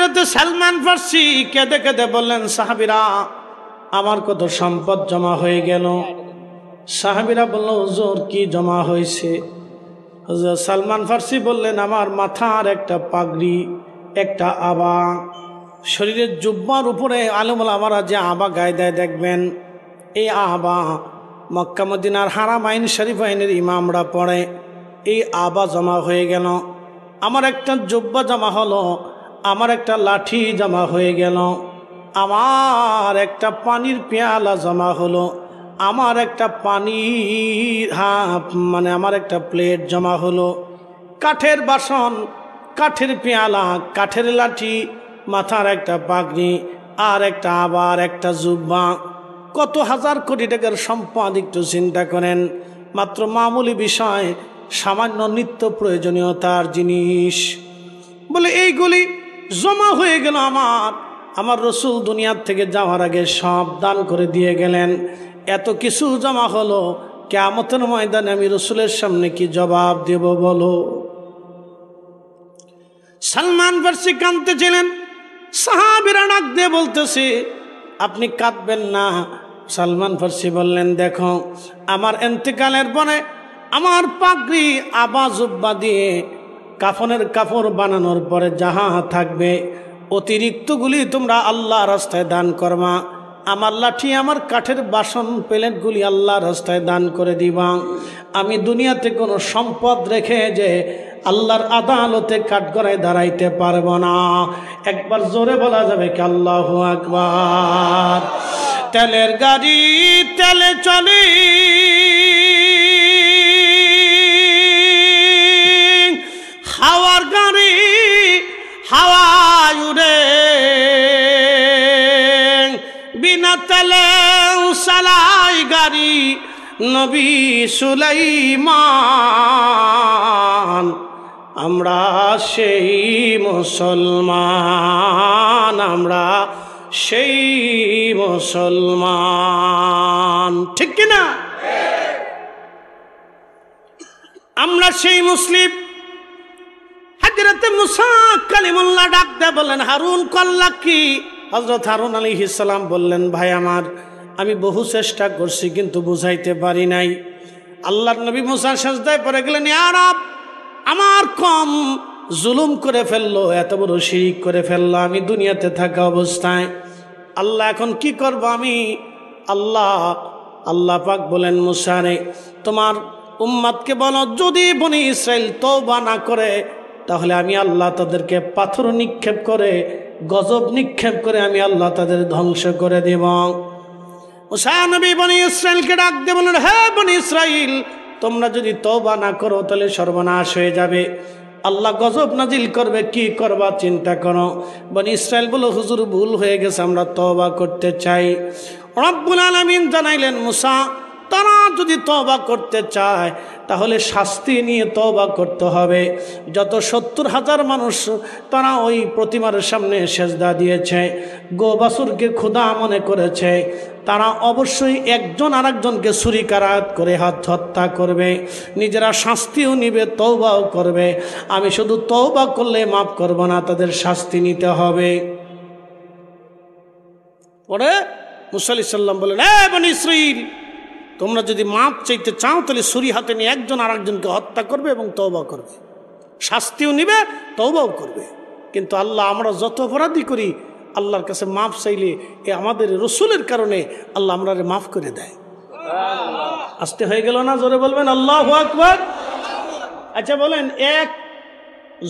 হযরতে সালমান ফার্সি কেঁদে কেঁদে বললেন, সাহাবীরা আমার কত সম্পদ জমা হয়ে গেল। সাহাবীরা বলল, হুজুর কি জমা হয়েছে? হযরত সালমান ফার্সি বললেন, আমার মাথার একটা পাগড়ি, একটা আবা, শরীরের জুব্বার উপরে আলেম ওলামারা যে আবা গায়ে দেয় দেখবেন, এই আবা মক্কা মদিনার হারামাইন শরীফাইনের ইমামরা পড়ে। এই আবা জমা হয়ে গেল, আমার একটা জুব্বা জমা হলো, আমার একটা লাঠি জমা হয়ে গেল, আমার একটা পানির পেয়ালা জমা হলো, আমার একটা পানির মানে আমার একটা প্লেট জমা হলো, কাঠের বাসন, কাঠের পেয়ালা, কাঠের লাঠি, মাথার একটা পাগড়ি, আর একটা আবার একটা জুব্বা, কত হাজার কোটি টাকার সম্পদ একটু চিন্তা করেন। মাত্র মামুলি বিষয়, সামান্য নিত্য প্রয়োজনীয়তার জিনিস। বলে এইগুলি জমা হয়ে গেল আমার রসুল দুনিয়ার থেকে যাওয়ার আগে সব দান করে দিয়ে গেলেন। এত কিছু জমা হলো, কিয়ামতের ময়দানে আমি রসুলের সামনে কি জবাব দেব বলো? সালমান ফার্সি কাঁদতেছিলেন, সাহাবীরা ডাক দিয়ে বলতেছে, আপনি কাঁদবেন না। সালমান ফার্সি বললেন, দেখো আমার ইন্তেকালের পরে আমার পাগড়ি আবা জুব্বা দিয়ে কাফনের কাপড় বানানোর পরে যাহা থাকবে অতিরিক্তগুলি তোমরা আল্লাহ রাস্তায় দান করবা। আমার লাঠি, আমার কাঠের বাসন প্লেটগুলি আল্লাহ রাস্তায় দান করে দিবা। আমি দুনিয়াতে কোনো সম্পদ রেখে যে আল্লাহর আদালতে কাঠগড়ায় দাঁড়াইতে পারবো না। একবার জোরে বলা যাবে কি আল্লাহু আকবার? তেলের গাড়ি তেলে চলে, হাওয়ার গাড়ি হাওয়ায় উড়ে, বিনা তেলে চালাই গাড়ি নবী সুলাইমান। আমরা সেই মুসলমান, আমরা সেই মুসলমান, ঠিক কিনা? আমরা সেই মুসলিম। হযরতে মুসা কালিমুল্লাহ ডাক দিয়ে বললেন, হারুন কল্লা কি? হযরত হারুন আলাইহিস সালাম বললেন, ভাই আমার, আমি বহু চেষ্টা করছি কিন্তু বুঝাইতে পারি নাই। আল্লাহর নবী মুসা সিজদায় পড়ে গেলেন, ইয়া রব, আমার কম জুলুম করে ফেললো, এত বড় শিরক করে ফেললো আমি দুনিয়াতে থাকা অবস্থায়। আল্লাহ এখন কি করব আমি? আল্লাহ পাক বলেন, মুসা রে, তোমার উম্মতকে বলো, যদি বনি ইসরাইল তওবা না করে তাহলে আমি আল্লাহ তাদেরকে পাথর নিক্ষেপ করে, গজব নিক্ষেপ করে আমি আল্লাহ তাদের ধ্বংস করে দেব। মুসা নবী বনি ইসরাইলকে ডাক দিয়ে বলেন, হে বনি ইসরাইল, তোমরা যদি তওবা না করো তাহলে সর্বনাশ হয়ে যাবে, আল্লাহ গজব নাজিল করবে, কি করবা চিন্তা করো। বনি ইসরাইল বলো, হুজুর ভুল হয়ে গেছে, আমরা তওবা করতে চাই। রব্বুল আলামিন জানাইলেন, মুসা, তারা যদি তওবা করতে চায় তাহলে শাস্তি নিয়ে তওবা করতে হবে। যত 70,000 মানুষ তারা ওই প্রতিমার সামনে সেজদা দিয়েছে, গোবাছুরকে খোদা মনে করেছে, তারা অবশ্যই একজন আরেকজনকে ছুরিকাঘাত করে হত্যা করবে, নিজেরা শাস্তিও নিবে, তওবাও করবে। আমি শুধু তওবা করলে মাফ করব না, তাদের শাস্তি নিতে হবে। পরে মুসা আলাইহিস সালাম বলেন, এ বনি ইসরাইল, তোমরা যদি মাপ চাইতে চাও তাহলে ছুরি হাতে নিয়ে একজন আরেকজনকে হত্যা করবে এবং তওবা করবে, শাস্তিও নিবে, তওবাও করবে। কিন্তু আল্লাহ, আমরা যত অপরাধী করি আল্লাহর কাছে মাপ চাইলে আমাদের রসুলের কারণে আল্লাহ আমরা মাফ করে দেয়। আসতে হয়ে গেল না? জোরে বলবেন আল্লাহু আকবার। আচ্ছা বলেন, এক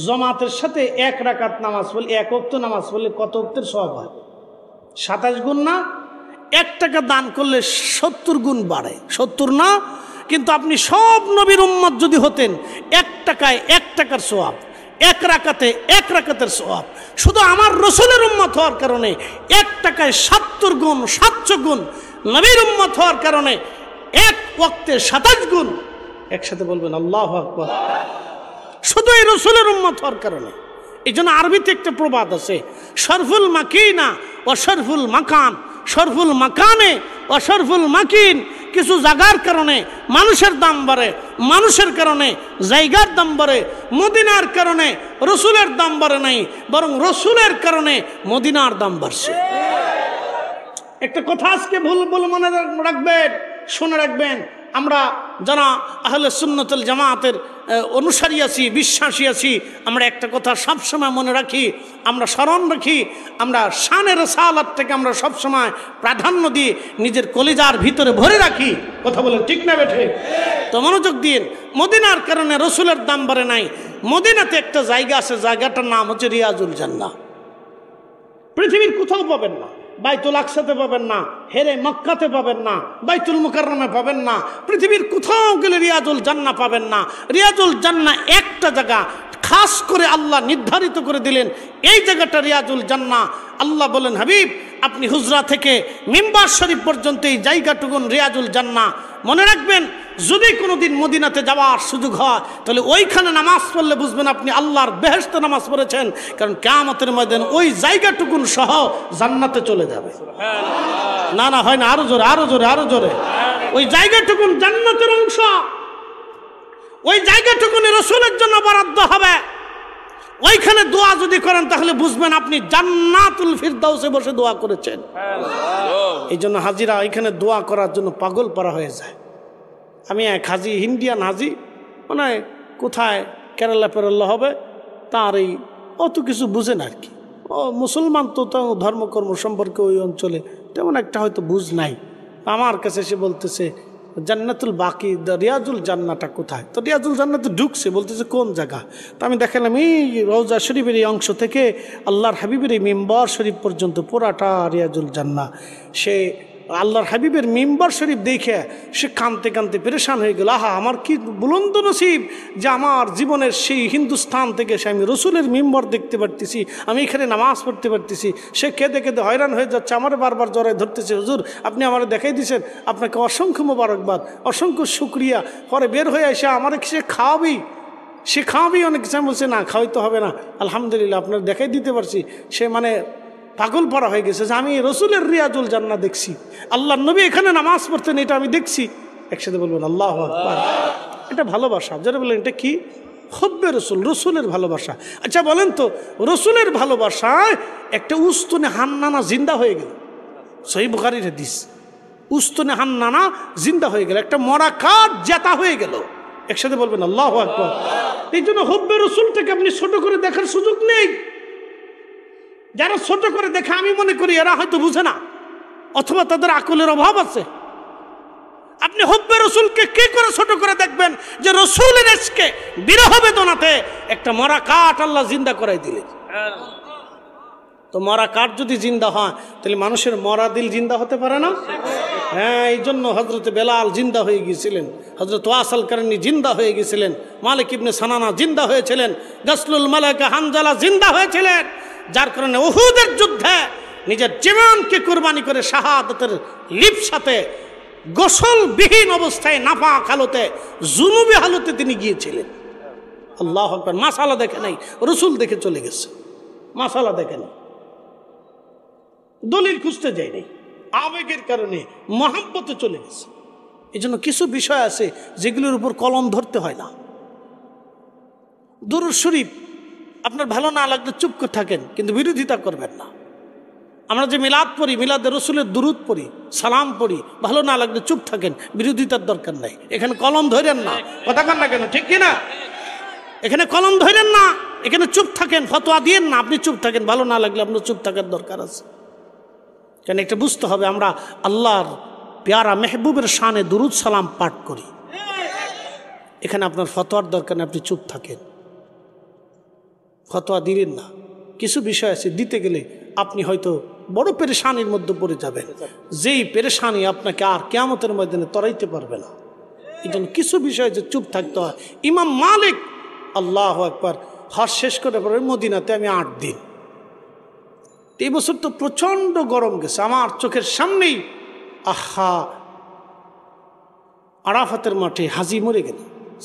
জামাতের সাথে এক রাকাত নামাজ পড়লে, এক ওয়াক্ত নামাজ পড়লে কত ওয়াক্তের সওয়াব হয়? 27 গুণ না? 1 টাকা দান করলে 70 গুণ বাড়ে, 70 না? কিন্তু আপনি সব নবীর উম্মত যদি হতেন, 1 টাকায় 1 টাকার সওয়াব, 1 রাকাতে 1 রাকাতের সওয়াব। শুধু আমার রসুলের উম্মত হওয়ার কারণে 1 টাকায় 70 গুণ, 700 গুণ। নবীর উম্মত হওয়ার কারণে 1 ওয়াক্তে 27 গুণ। একসাথে বলবেন আল্লাহু আকবার। শুধু এই রসুলের উম্মত হওয়ার কারণে। এই জন্য আরবিতে একটা প্রবাদ আছে, শরফুল মাকিনা ও শরফুল মাকান, শরফুল মাকানে ও শরফুল মাকিন কিছু জায়গার কারণে মানুষের দাম বাড়ে, মানুষের কারণে জায়গার দাম বাড়ে। মদিনার কারণে রসুলের দাম বাড়ে নাই, বরং রসুলের কারণে মদিনার দাম বাড়ছে। একটা কথা আজকে ভুল ভুল মনে রাখবেন, শুনে রাখবেন। আমরা যারা আহলে সুন্নতুল জামাতের অনুসারী আছি, বিশ্বাসী আছি, আমরা একটা কথা সবসময় মনে রাখি, আমরা স্মরণ রাখি, আমরা শানের সালাত থেকে আমরা সবসময় প্রাধান্য দিয়ে নিজের কলিজার ভিতরে ভরে রাখি। কথা বলেন ঠিক না বেঠে? তো মনোযোগ দিন। মদিনার কারণে রসুলের দাম বাড়ে নাই। মদিনাতে একটা জায়গা আছে, জায়গাটার নাম হচ্ছে রিয়াজুল জান্নাহ। পৃথিবীর কোথাও পাবেন না, বাইতুল আকসাতে পাবেন না, হেরে মক্কাতে পাবেন না, বাইতুল মুকাররমে পাবেন না, পৃথিবীর কোথাও গেলে রিয়াজুল জান্নাহ পাবেন না। রিয়াজুল জান্নাহ একটা জায়গা খাস করে আল্লাহ নির্ধারিত করে দিলেন, এই জায়গাটা রিয়াজুল জান্নাহ। আল্লাহ বলেন, হাবিব আপনি হুজরা থেকে মিম্বার শরীফ পর্যন্ত এই জায়গাটুকুন রিয়াজুল জান্নাহ। মনে রাখবেন, যদি কোনোদিন মদিনাতে যাওয়ার সুযোগ হয় তাহলে ওইখানে নামাজ পড়লে বুঝবেন আপনি আল্লাহর বেহেশতে নামাজ পড়েছেন, কারণ কিয়ামতের ময়দানে ওই জায়গাটুকুন সহ জান্নাতে চলে যাবে। না না, হয় না, আরো জোরে, আরো জোরে, আরো জোরে। ওই জায়গাটুকুন জান্নাতের অংশ, ওই জায়গাটুকুনি রসুলের জন্য বরাদ্দ হবে। ওইখানে দোয়া যদি করেন তাহলে বুঝবেন আপনি জান্নাতুল ফিরদাউসে বসে দোয়া করেছেন। এই জন্য হাজিরা এখানে দোয়া করার জন্য পাগল পারা হয়ে যায়। আমি এক হাজি, ইন্ডিয়ান হাজি, মানে কোথায় কেরালা পেরাল্লা হবে, তার এই অত কিছু বুঝেন আর কি। ও মুসলমান তো ধর্মকর্ম সম্পর্কে ওই অঞ্চলে তেমন একটা হয়তো বুঝ নাই। আমার কাছে সে বলতেছে জান্নাতুল বাকি, রিয়াজুল জান্নাহটা কোথায়? তো রিয়াজুল জান্নাতে ঢুকছে, বলতেছে কোন জায়গা? তো আমি দেখালাম এই রওজা শরীফের এই অংশ থেকে আল্লাহর হাবিবের এই মিম্বার শরীফ পর্যন্ত পুরাটা রিয়াজুল জান্নাহ। সে আল্লাহর হাবিবের মিম্বার শরীফ দেখে সে কাঁদতে কাঁদতে পেরেশান হয়ে গেল। আহা, আমার কি বুলন্দ নসিব যে আমার জীবনের সেই হিন্দুস্তান থেকে সে আমি রসুলের মিম্বার দেখতে পারতেছি, আমি এখানে নামাজ পড়তে পারতেছি। সে কেঁদে কেঁদে হয়রান হয়ে যাচ্ছে, আমার বারবার জড়ায় ধরতেছে, হুজুর আপনি আমার দেখাই দিয়েছেন, আপনাকে অসংখ্য মোবারকবাদ, অসংখ্য শুক্রিয়া। পরে বের হয়ে এসে আমার সে খাওয়াবি অনেক কিছু। আমি বলছি না, খাওয়াইতে হবে না, আলহামদুলিল্লাহ আপনার দেখাই দিতে পারছি। সে মানে পাগল পড়া হয়ে গেছে যে আমি রসুলের রিয়াজুল জান্নাহ দেখছি, আল্লাহর নবী এখানে নামাজ পড়তেন, এটা আমি দেখছি। একসাথে বলবেন আল্লাহু আকবার। এটা ভালোবাসা। যারা বলেন এটা কি? হুব্বে রসুল, রসুলের ভালোবাসা। আচ্ছা বলেন তো, রসুলের ভালোবাসায় একটা উস্তুনে হান্নানা জিন্দা হয়ে গেল। সহিহ বুখারীর হাদিস, উস্তুনে হান্নানা জিন্দা হয়ে গেল, একটা মরা কাঠ জেতা হয়ে গেল। একসাথে বলবেন আল্লাহু আকবার। এই জন্য হুব্বে রসুলটাকে আপনি ছোট করে দেখার সুযোগ নেই। যারা ছোট করে দেখে আমি মনে করি এরা হয়তো বুঝে না, অথবা তাদের আকলের অভাব আছে। আপনি হুব্বে রসুলকে কি করে ছোট করে দেখবেন যে রসুলের ইশকে বিরহ বেদনাতে একটা মরা কাঠ আল্লাহ জিন্দা করাই দিলেন। তো মরা কাঠ যদি জিন্দা হয় তাহলে মানুষের মরা দিল জিন্দা হতে পারে না? হ্যাঁ, এই জন্য হজরত বেলাল জিন্দা হয়ে গিয়েছিলেন, হজরত ওয়াসাল কারনী জিন্দা হয়ে গিয়েছিলেন, মালিক ইবনে সানানা জিন্দা হয়েছিলেন, গাসলুল মালাকা হানজালা জিন্দা হয়েছিলেন। যার কারণে উহুদের যুদ্ধে নিজের জীবনকে কুরবানি করে শাহাদাতের লিপ্সাতে গোসলবিহীন অবস্থায় নাপাক হালতে, জুনুবি হালতে তিনি গিয়েছিলেন। আল্লাহু আকবার। মাসালা দেখে নাই, রসুল দেখে চলে গেছে। মাসালা দেখে নাই, দলিল খুঁজতে যাই নাই, আবেগের কারণে মহাব্বতে চলে গেছে। এই জন্য কিছু বিষয় আছে যেগুলোর উপর কলম ধরতে হয় না। দুরূদ শরীফ আপনার ভালো না লাগলে চুপ করে থাকেন, কিন্তু বিরোধিতা করবেন না। আমরা যে মিলাদ পড়ি, মিলাদে রসুলের দুরূদ পড়ি, সালাম পড়ি, ভালো না লাগলে চুপ থাকেন, বিরোধিতার দরকার নাই। এখানে কলম ধরেন না, কথা কন না কেন, ঠিক কিনা? এখানে কলম ধরেন না, এখানে চুপ থাকেন, ফতোয়া দিয়েন না, আপনি চুপ থাকেন। ভালো না লাগলে আপনার চুপ থাকার দরকার আছে। কেন একটা বুঝতে হবে, আমরা আল্লাহর পেয়ারা মেহবুবের শানে দুরূদ সালাম পাঠ করি। এখানে আপনার ফতোয়ার দরকার নেই, আপনি চুপ থাকেন, ফতোয়া দিলেন না। কিছু বিষয় আছে দিতে গেলে আপনি হয়তো বড় পেরেশানির মধ্যে পড়ে যাবেন, যেই পেরেশানি আপনাকে আর কিয়ামতের ময়দানে তরাইতে পারবে না। এই জন্য কিছু বিষয় যে চুপ থাকতে হয়। ইমাম মালিক, আল্লাহু আকবার, হজ শেষ করে পরে মদিনাতে আমি 8 দিন। এই বছর তো প্রচণ্ড গরম গেছে, আমার চোখের সামনেই আহা আরাফাতের মাঠে হাজি মরে গেল,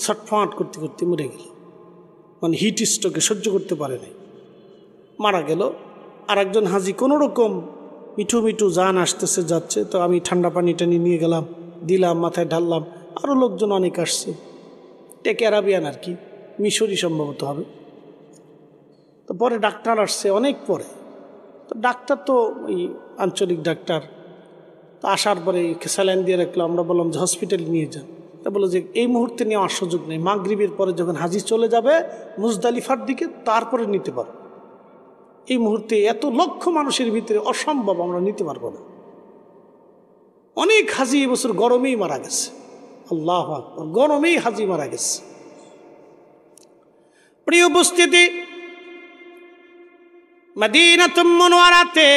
ছটফাট করতে করতে মরে গেল, মানে হিট স্ট্রোকে সহ্য করতে পারে নাই, মারা গেল। আর একজন হাজি কোনো রকম মিঠু মিঠু জান আসতেছে যাচ্ছে, তো আমি ঠান্ডা পানি টানি নিয়ে গেলাম, দিলাম, মাথায় ঢাললাম। আরও লোকজন অনেক আসছে, টেক অ্যারাবিয়ান আর কি, মিশরি সম্ভবত হবে। তো পরে ডাক্তার আসছে অনেক পরে। তো ডাক্তার তো ওই আঞ্চলিক ডাক্তার, তো আসার পরে স্যালাইন দিয়ে রাখলো। আমরা বললাম যে হসপিটালে নিয়ে যান। তা বললো যে এই মুহূর্তে নেওয়ার সুযোগ নেই, মাগরিবের পরে যখন হাজি চলে যাবে মুজদালিফার দিকে তারপরে নিতে পারবো। এই মুহূর্তে এত লক্ষ মানুষের ভিতরে অসম্ভব, আমরা নিতে পারবো না। অনেক হাজি এবছর গরমেই মারা গেছে। আল্লাহু আকবার, গরমেই হাজি মারা গেছে। প্রিয় উপস্থিতি, মদিনাতুল মুনওয়ারাতে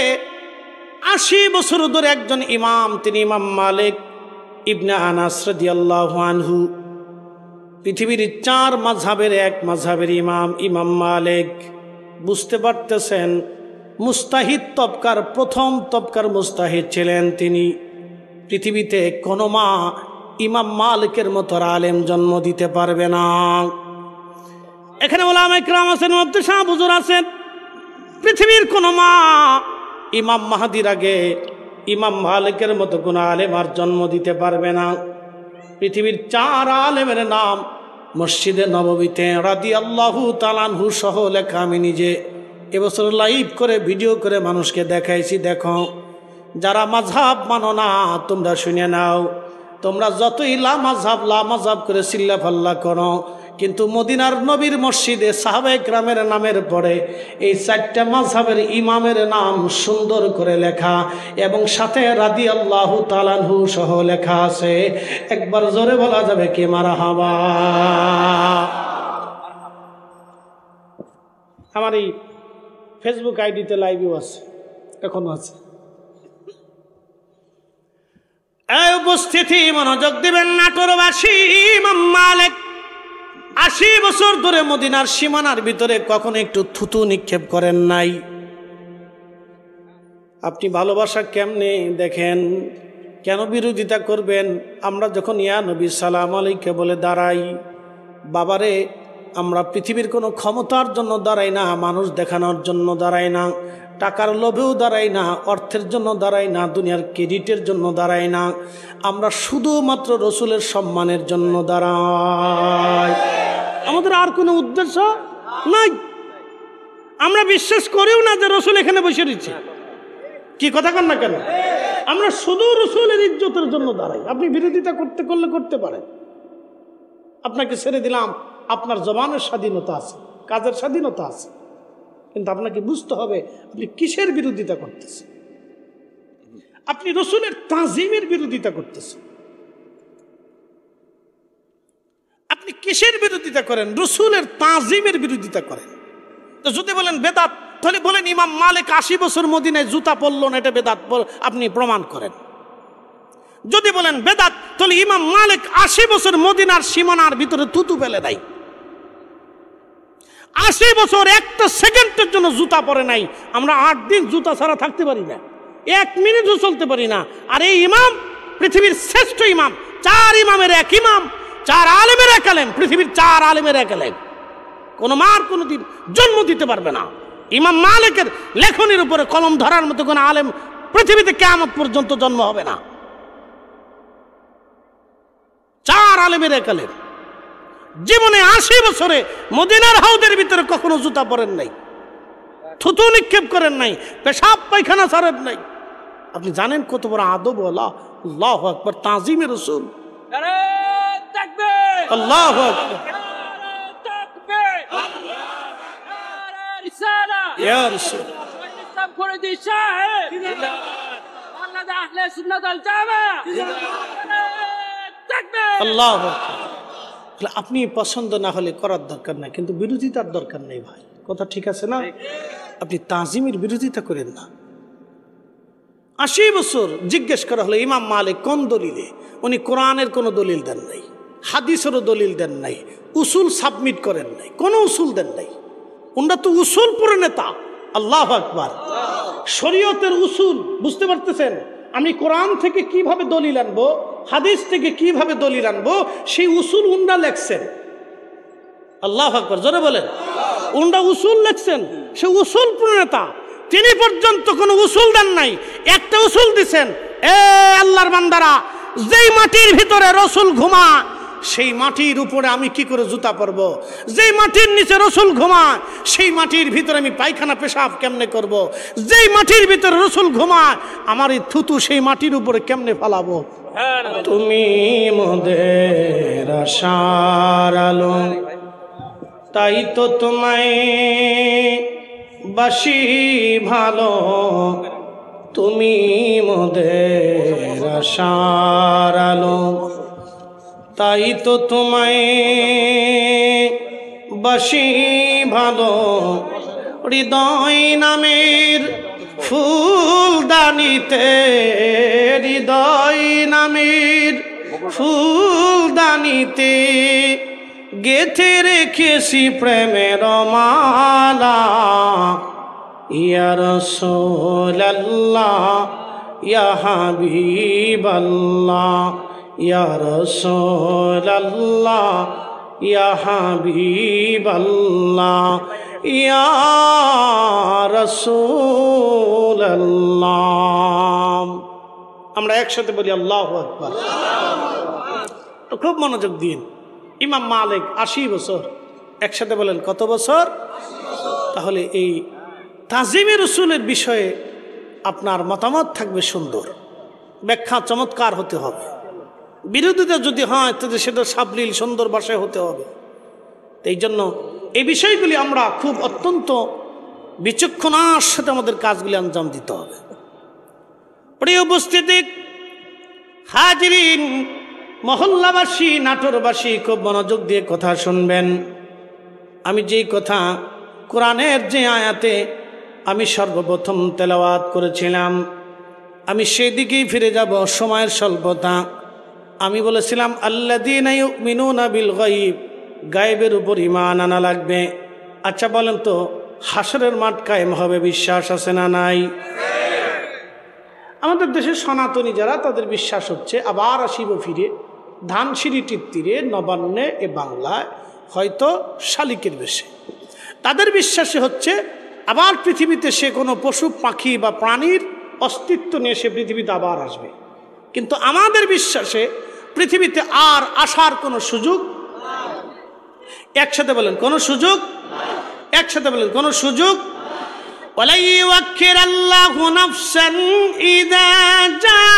80 বছর ধরে একজন ইমাম, তিনি ইমাম মালিক ইবনে আনাস রাদিয়াল্লাহু আনহু, পৃথিবীর 4 মাযহাবের এক মাযহাবের ইমাম ইমাম মালিক। বুঝতে পারতেছেন, মুস্তাহিদ তবকার প্রথম তবকার মুস্তাহিদ ছিলেন তিনি। পৃথিবীতে কোনো মা ইমাম মালিকের মতো আলেম জন্ম দিতে পারবে না। এখানে উলামায়ে কিরাম আছেন, মুফতি সাহেব হুজুর আছেন। পৃথিবীর কোনো মা ইমাম মাহদির আগে ইমাম মালিকের মতো কোনো আলেম আর জন্ম দিতে পারবে না। পৃথিবীর 4 আলেমের নাম মসজিদে নববীতে রাদিয়াল্লাহু তাআলা আনহু সহ লেখা। আমি নিজে এবছর লাইভ করে ভিডিও করে মানুষকে দেখাইছি। দেখো, যারা মাযহাব মানো না তোমরা শুনে নাও। তোমরা যতই লা মাযহাব করে চিল্লা ফাল্লা করো, কিন্তু মদিনার নবীর মসজিদে সাহাবায়ে কেরামের নামের পরে এই 4টা মাযহাবের ইমামের নাম সুন্দর করে লেখা এবং সাথে রাদিয়াল্লাহু তাআলা আনহু সহ লেখা আছে। একবার জোরে বলা যাবে কি মারহাবা। আমার এই ফেসবুক আইডিতে লাইভও আছে, এখনো আছে। এই উপস্থিতি মনোযোগ দিবেন, নাটোরবাসী ইমাম মালিক 80 বছর ধরে মদিনার সীমানার ভিতরে কখনো একটু থুতু নিক্ষেপ করেন নাই। আপনি ভালোবাসা কেমনে দেখেন, কেন বিরোধিতা করবেন? আমরা যখন ইয়া নবী সালাম আলাইকে বলে দাঁড়াই, বাবারে আমরা পৃথিবীর কোনো ক্ষমতার জন্য দাঁড়াই না, মানুষ দেখানোর জন্য দাঁড়াই না, টাকার লোভেও দাঁড়াই না, অর্থের জন্য দাঁড়াই না, দুনিয়ার ক্রেডিটের জন্য দাঁড়াই না, আমরা শুধুমাত্র রসুলের সম্মানের জন্য দাঁড়াই। আমাদের আর কোনো উদ্দেশ্য নাই। আমরা বিশ্বাস করিও না যে রসুল এখানে বসে রয়েছে। কি কথা কন না কেন? আমরা শুধু রসুলের ইজ্জতের জন্য দাঁড়াই। আপনি বিরোধিতা করতে করলে করতে পারেন, আপনাকে ছেড়ে দিলাম। আপনার জবানের স্বাধীনতা আছে, কাজের স্বাধীনতা আছে, কিন্তু আপনাকে বুঝতে হবে আপনি কিসের বিরোধিতা করতেছেন। আপনি রসুলের তাজিমের বিরোধিতা করতেছেন। আপনি কিসের বিরোধিতা করেন? রসুলের তাজিমের বিরোধিতা করেন। তো যদি বলেন বেদাত, তাহলে বলেন ইমাম মালিক 80 বছর মদিনায় জুতা পরল না, এটা বেদাত আপনি প্রমাণ করেন। যদি বলেন বেদাত, তাহলে ইমাম মালিক 80 বছর মদিনার সীমানার ভিতরে থুতু ফেলে নাই। 80 বছর একটা সেকেন্ডের জন্য জুতা পরে নাই। আমরা 8 দিন জুতা ছাড়া থাকতে পারি না, 1 মিনিটও চলতে পারি না। আর এই ইমাম পৃথিবীর শ্রেষ্ঠ ইমাম, 4 ইমামের এক ইমাম, 4 আলেমের এক আলেম, পৃথিবীর 4 আলেমের এক আলেম। কোনো মার কোনোদিন জন্ম দিতে পারবে না। ইমাম মালিকের লেখনের উপরে কলম ধরার মতো কোনো আলেম পৃথিবীতে কিয়ামত পর্যন্ত জন্ম হবে না। 4 আলেমের এক আলেম। জীবনে 80 বছরে মদিনার হাউদের ভিতরে কখনো জুতা পরেন নাই, থুতু নিক্ষেপ করেন নাই, পেশাব পায়খানা ছাড়েন নাই। আপনি জানেন কত বড় আদব। আল্লাহু আকবার, তাজিমে রাসূল। আল্লাহু আকবার, ইয়া রাসূল। আল্লাহু আকবার। আপনি পছন্দ না হলে করার দরকার নাই, কিন্তু বিরোধিতার দরকার নেই ভাই। কথা ঠিক আছে না? আপনি তাজিমের বিরোধিতা করেন না। 80 বছর জিজ্ঞেস করা হলো ইমাম মালিক কোন দলিলে? উনি কোরআনের কোনো দলিল দেন নাই, হাদিসেরও দলিল দেন নাই, উসুল সাবমিট করেন নাই, কোনো উসুল দেন নাই। ওনারা তো উসুল প্রণেতা। আল্লাহু আকবার। শরীয়তের উসুল বুঝতে পারতেছেন? আমি কোরআন থেকে কিভাবে দলিল আনবো, হাদিস থেকে কিভাবে দলিল আনবো, সেই উসুল উনরা লেখছেন। আল্লাহু আকবার, জোরে বলেন। উনরা উসুল লেখছেন, সে উসুল প্রণেতা। তিনি পর্যন্ত কোনো উসুল দেন নাই। একটা উসুল দিছেন, এ আল্লাহর বান্দারা, যেই মাটির ভিতরে রসুল ঘুমায় সেই মাটির উপরে আমি কি করে জুতা পরবো? যেই মাটির নিচে রসুল ঘুমায় সেই মাটির ভিতরে আমি পায়খানা পেশাব কেমনে করব? যেই মাটির ভিতরে রসুল ঘুমায় আমার এই থুতু সেই মাটির উপরে কেমনে ফালাবো? তুমি মোদের আশার আলো, তাই তো তোমায় বাসি ভালো, তুমি মোদের আশার আলো, তাই তো তোমায় বাসি ভালো। হৃদয় নামের ফুলদানিতে, হৃদয় নামের ফুলদানিতে গেথে রেখেছি প্রেমের মালা। ইয়া রাসূলুল্লাহ ইয়া হাবিবাল্লাহ, ইয়া রাসূলুল্লাহ ইয়া হাবিবাল্লাহ, ইয়া রাসূলুল্লাহ। আমরা একসাথে বলি আল্লাহু আকবার। খুব মনোযোগ দিন। ইমাম মালিক ৮০ বছর, একসাথে বলেন কত বছর? তাহলে এই তাজিমে রসুলের বিষয়ে আপনার মতামত থাকবে সুন্দর, ব্যাখ্যা চমৎকার হতে হবে। বিরোধিতা যদি হয় তাহলে সেটা সাবলীল সুন্দর ভাষায় হতে হবে। এই জন্য এই বিষয়গুলি আমরা খুব অত্যন্ত বিচক্ষণার সাথে আমাদের কাজগুলি আঞ্জাম দিতে হবে। প্রিয় উপস্থিতি, হাজিরিন, মহল্লাবাসী, নাটোরবাসী, খুব মনোযোগ দিয়ে কথা শুনবেন। আমি যেই কথা কোরআনের যে আয়াতে আমি সর্বপ্রথম তেলাওয়াত করেছিলাম, আমি সেই দিকেই ফিরে যাব। সময়ের স্বল্পতা, আমি বলেছিলাম আল্লাযীনা ইউমিনুনা বিল গায়ব, গায়েবের উপর ঈমান আনা লাগবে। আচ্ছা বলেন তো, হাসরের মাঠ কায়েম হবে, বিশ্বাস আছে না নাই? আমাদের দেশের সনাতনী যারা, তাদের বিশ্বাস হচ্ছে আবার আসিব ফিরে, ধানসিঁড়িটির তীরে, নবান্নে, এ বাংলায়, হয়তো শালিকের বেশে। তাদের বিশ্বাসে হচ্ছে আবার পৃথিবীতে সে কোনো পশু পাখি বা প্রাণীর অস্তিত্ব নিয়ে সে পৃথিবীতে আবার আসবে। কিন্তু আমাদের বিশ্বাসে পৃথিবীতে আর আসার কোনো সুযোগ, একসাথে বলেন কোনো সুযোগ, একসাথে বলেন কোনো সুযোগ। ওয়ালা ইউআখিরাল্লাহু নাফসান ইযা জাআ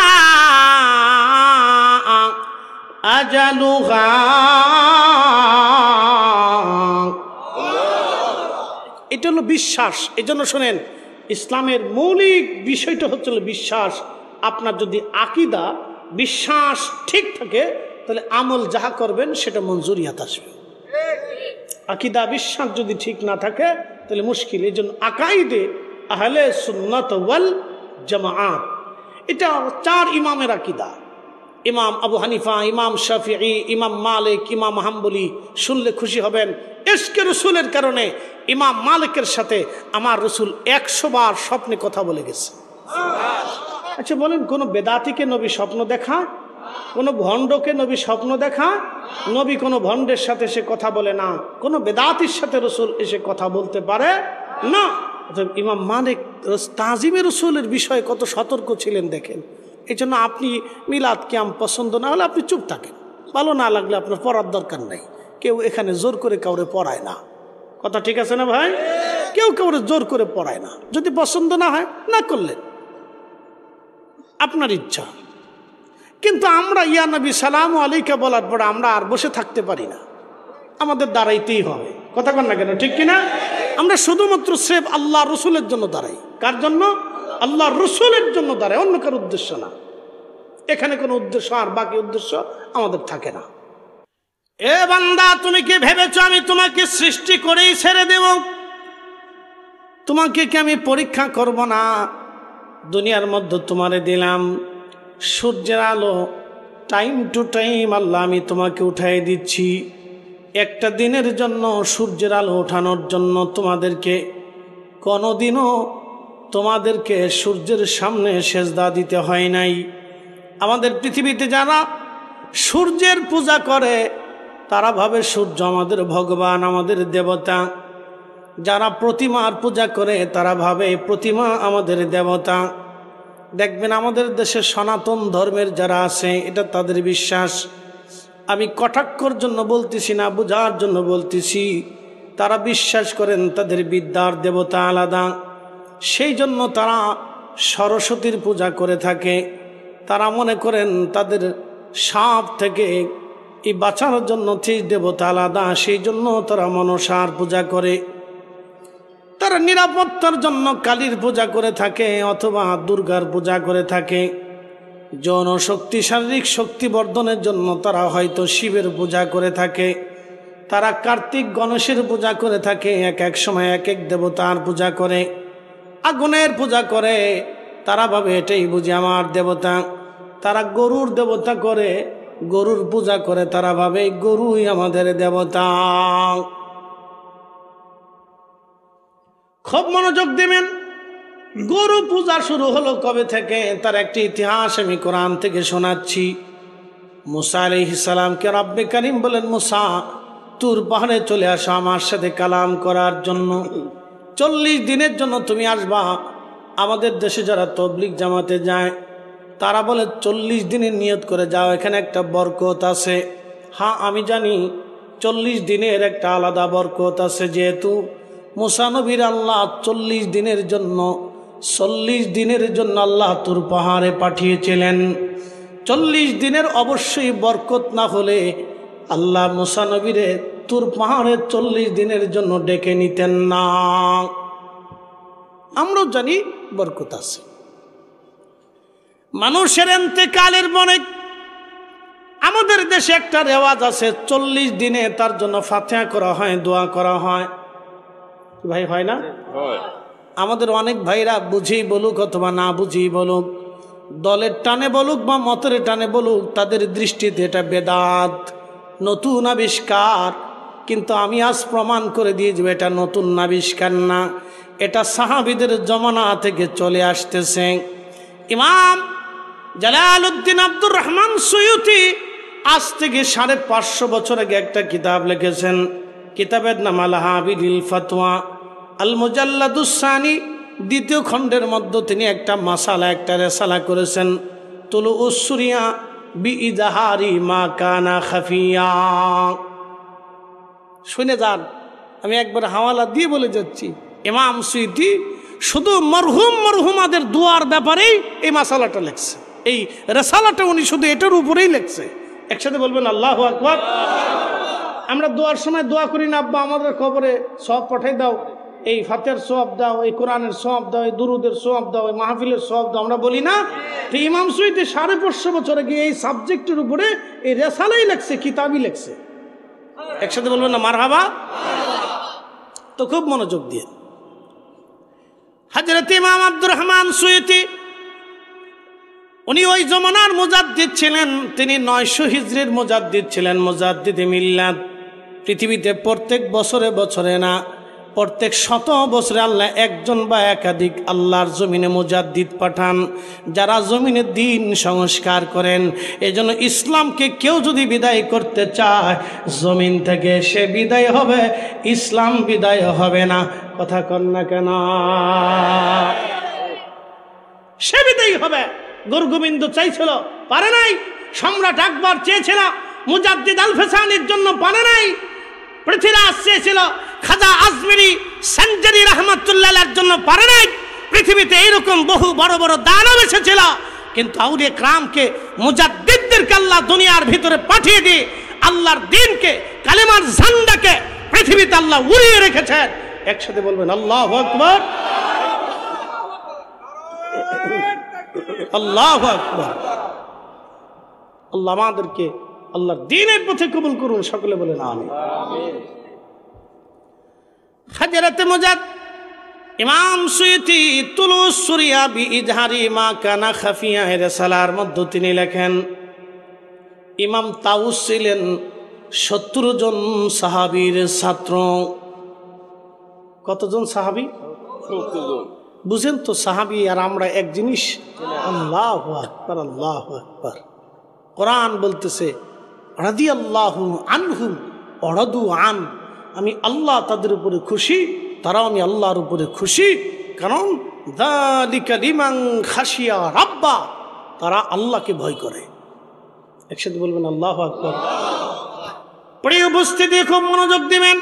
আজালুহা। এটা হলো বিশ্বাস। এই জন্য শোনেন, ইসলামের মৌলিক বিষয়টা হচ্ছে বিশ্বাস। আপনার যদি আকীদা, বিশ্বাস ঠিক থাকে তাহলে আমল যাহা করবেন সেটা মঞ্জুরিয়াত আসবে। আকীদা, বিশ্বাস যদি ঠিক না থাকে তাহলে মুশকিল। এই জন্য আকাইদে আহলে সুন্নাত ওয়াল জামাআত, এটা 4 ইমামের আকীদা। ইমাম আবু হানিফা, ইমাম শাফিঈ, ইমাম মালিক, ইমাম হাম্বলি। শুনলে খুশি হবেন, ইশকে রসুলের কারণে ইমাম মালিকের সাথে আমার রসুল 100 বার স্বপ্নে কথা বলে গেছে। আচ্ছা বলেন, কোন বেদাতিকে নবী স্বপ্ন দেখা? কোন ভণ্ডকে নবী স্বপ্ন দেখা? নবী কোন ভণ্ডের সাথে সে কথা বলে না, কোন বেদাতির সাথে রসুল এসে কথা বলতে পারে না। ইমাম মালিক তাজিমে রসুলের বিষয়ে কত সতর্ক ছিলেন দেখেন। এই জন্য আপনি মিলাদ কিয়াম পছন্দ না হলে আপনি চুপ থাকেন, ভালো না লাগলে আপনার পড়ার দরকার নাই। কেউ এখানে জোর করে কাউরে পড়ায় না, কথা ঠিক আছে না ভাই? কেউ কাউরে জোর করে পড়ায় না। যদি পছন্দ না হয় না করলেন, আপনার ইচ্ছা। কিন্তু আমরা ইয়া নবী সালাম আলাইকা বলার পর আমরা আর বসে থাকতে পারি না, আমাদের দাঁড়াইতেই হবে। কথা কন না কেন, ঠিক কিনা? আমরা শুধুমাত্র স্রেফ আল্লাহ রসুলের জন্য দাঁড়াই। কার জন্য? আল্লাহ রসুলের জন্য দাঁড়াই, অন্য কার উদ্দেশ্য না। এখানে কোনো উদ্দেশ্য আর বাকি উদ্দেশ্য আমাদের থাকে না। এ বান্দা, তুমি কি ভেবেছো আমি তোমাকে সৃষ্টি করেই ছেড়ে দেব? তোমাকে কি আমি পরীক্ষা করব না? দুনিয়ার মধ্যে তোমারে দিলাম সূর্যের আলো, টাইম টু টাইম আল্লাহ আমি তোমাকে উঠাই দিচ্ছি। একটা দিনের জন্য সূর্যের আলো ওঠানোর জন্য তোমাদেরকে কোনোদিনও তোমাদেরকে সূর্যের সামনে সেজদা দিতে হয় নাই। আমাদের পৃথিবীতে যারা সূর্যের পূজা করে তারা ভাবে সূর্য আমাদের ভগবান, আমাদের দেবতা। যারা প্রতিমার পূজা করে তারা ভাবে প্রতিমা আমাদের দেবতা। দেখবেন আমাদের দেশে সনাতন ধর্মের যারা আছে, এটা তাদের বিশ্বাস। আমি কটাক্ষর জন্য বলতেছি না, বোঝার জন্য বলতেছি। তারা বিশ্বাস করেন তাদের বিদ্যার দেবতা আলাদা, সেই জন্য তারা সরস্বতীর পূজা করে থাকে। তারা মনে করেন তাদের সাপ থেকে এই বাঁচানোর জন্য সেই দেবতা আলাদা, সেই জন্য তারা মনসার পূজা করে। তারা নিরাপত্তার জন্য কালীর পূজা করে থাকে অথবা দুর্গার পূজা করে থাকে। যৌন শক্তি, শারীরিক শক্তি বর্ধনের জন্য তারা হয়তো শিবের পূজা করে থাকে। তারা কার্তিক গণেশের পূজা করে থাকে, এক এক সময় এক এক দেবতার পূজা করে, আগুনের পূজা করে। তারা ভাবে এটাই বুঝি আমার দেবতা। তারা গরুর দেবতা করে, গরুর পূজা করে, তারা ভাবে গরুই আমাদের দেবতা। খুব মনোযোগ দিবেন। গরু পূজা শুরু হলো কবে থেকে, তার একটি ইতিহাস আমি কোরআন থেকে শোনাচ্ছি। মুসা আলাইহিস সালামকে রব্বে কারীম বলেন, মুসা তুর পাহাড়ে চলে আসো আমার সাথে কালাম করার জন্য। 40 দিনের জন্য তুমি আসবা। আমাদের দেশে যারা তবলিগ জামাতে যায় তারা বলে 40 দিনের নিয়ত করে যাও, এখানে একটা বরকত আছে। হ্যাঁ আমি জানি 40 দিনের একটা আলাদা বরকত আছে, যেহেতু মুসা নবীর আল্লাহ 40 দিনের জন্য আল্লাহ তুর পাহাড়ে পাঠিয়েছিলেন। 40 দিনের অবশ্যই বরকত না হলে আল্লাহ মুসা নবীরে তুর পাহাড়ে 40 দিনের জন্য ডেকে নিতেন না। আমরাও জানি বরকত আছে। মানুষের ইন্তেকালের পরে আমাদের দেশে একটা রেওয়াজ আছে, 40 দিনে তার জন্য ফাতিহা করা হয়, দোয়া করা হয়। ভাই হয় না? আমাদের অনেক ভাইরা বুঝেই বলুক অথবা না বুঝেই বলুক, দলের টানে বলুক বা মতের টানে বলুক, তাদের দৃষ্টিতে এটা বেদাত, নতুন আবিষ্কার। কিন্তু আমি আজ প্রমাণ করে দিয়ে যাব এটা নতুন আবিষ্কার না, এটা সাহাবীদের জমানা থেকে চলে আসতেছে। ইমাম জালালউদ্দিন আব্দুর রহমান সুয়ুতি আজ থেকে 550 বছর আগে একটা কিতাব লিখেছেন। কিতাবের নাম আল হাবিলিল ফাতওয়া আল মুজাল্লাদুস সানি, 2য় খণ্ডের মধ্যে তিনি একটা মাসালা, একটা রেসালা করেছেন, তুলুউস সুরিয়া বিইজহারি মা কানা খাফিয়া। শুনে যান, আমি একবার হাওয়ালা দিয়ে বলে যাচ্ছি। ইমাম সুয়ুতি শুধু মরহুমাদের দোয়ার ব্যাপারেই এই মাসালাটা লিখছে, এই রেসালাটা উনি শুধু এটার উপরেই লিখছে। একসাথে বলবেন আল্লাহু আকবার। আমরা দোয়ার সময় দোয়া করি না, আব্বা আমাদের কবরে সওয়াব পাঠাই দাও, এই ফাতিহার সওয়াব দাও, এই কোরআনের সওয়াব দাও, এই দুরুদের সওয়াব দাও, এই মাহফিলের সওয়াব দাও, আমরা বলি না? তো ইমাম সুয়ুতি 550 বছর আগে এই সাবজেক্টের উপরে এই রেসালাই লিখছে, কিতাবই লিখছে। একসাথে বলবেন না মারহাবা? তো খুব মনোযোগ দিয়ে, হযরত ইমাম আব্দুর রহমান সুয়ুতি উনি ওই জমানার মুজাদ্দিদ ছিলেন। তিনি 900 হিজরির মুজাদ্দিদ ছিলেন, মুজাদ্দিদে মিল্লাত। পৃথিবীতে প্রত্যেক বছরে না, প্রত্যেক 100 বছরে আল্লাহ একজন বা একাধিক আল্লাহর জমিনে মুজাদ্দিদ পাঠান, যারা জমিনে দিন সংস্কার করেন। এজন্য ইসলামকে কেউ যদি বিদায় করতে চায় জমিন থেকে, সে বিদায় হবে, ইসলাম বিদায় হবে না। কথা কন না কেন? সে বিদায় হবে। গুরুগোবিন্দ চাইছিল, পারে নাই। সম্রাট আকবর চেয়েছিল মুজাদ্দিদ আল ফেসানির জন্য, পারে নাই। পৃথ্বীরাজ চেয়েছিল খাজা আজমিরি সেঞ্জারি রহমাতুল্লাহর জন্য, পারে নাই। পৃথিবীতে এইরকম বহু বড় বড় দানব এসেছিল, কিন্তু আউলিয়া কিরামকে, মুজাদ্দিদদেরকে আল্লাহ দুনিয়ার ভিতরে পাঠিয়ে দিয়ে আল্লাহর দ্বীনকে, কালেমার ঝান্ডাকে পৃথিবীতে আল্লাহ উড়িয়ে রেখেছেন। একসাথে বলবেন আল্লাহু আকবার। আল্লাহু আকবার। আল্লাহ আমাদেরকে আল্লাহর দ্বীনের পথে কবুল করুন, সকলে বলেন আমিন। হযরত ইমাম সুয়ুতি তুলুস সুরিয়া বিইজহারি মা কানা খাফিয়া এর রেসালার মধ্যে তিনি লেখেন, ইমাম তাউস ছিলেন 70 জন সাহাবীর ছাত্র। কতজন সাহাবী? 70 জন। বুঝেন তো, সাহাবী আর আমরা এক জিনিস। আল্লাহু আকবার, আল্লাহু আকবার। কোরআন বলতেছে রাদিয়াল্লাহু আনহুম ওয়া রাদু আন, আমি আল্লাহ তাদের উপরে খুশি, তারাও আমি আল্লাহর উপরে খুশি। কারণ যালিকা লিমান খাশিয়া রাব্বা, তারা আল্লাহকে ভয় করে। একসাথে বলবেন আল্লাহু আকবার। প্রিয় উপস্থিতি, খুব মনোযোগ দিবেন।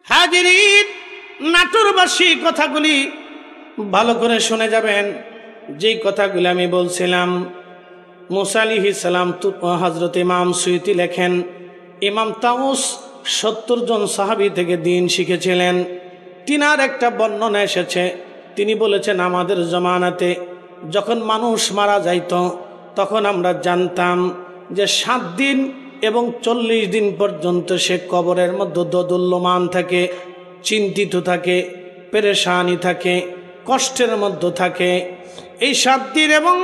হাজিরিন, নাটোরবাসী কথাগুলি ভালো করে শুনে যাবেন। যেই কথাগুলি আমি বলছিলাম, মুসা আলাইহিস সালাম হযরত ইমাম সুয়ুতি লেখেন, ইমাম তাউস 70 জন সাহাবী থেকে দ্বীন শিখেছিলেন। তিনার একটা বর্ণনা এসেছে, তিনি বলেছেন আমাদের জমানাতে যখন মানুষ মারা যাইত তখন আমরা জানতাম যে 7 দিন এবং 40 দিন পর্যন্ত সে কবরের মধ্যে দোদুল্যমান থাকে, চিন্তিত থাকে, পেরেশানি থাকে, কষ্টের মধ্যে থাকে। এই 7 দিন এবং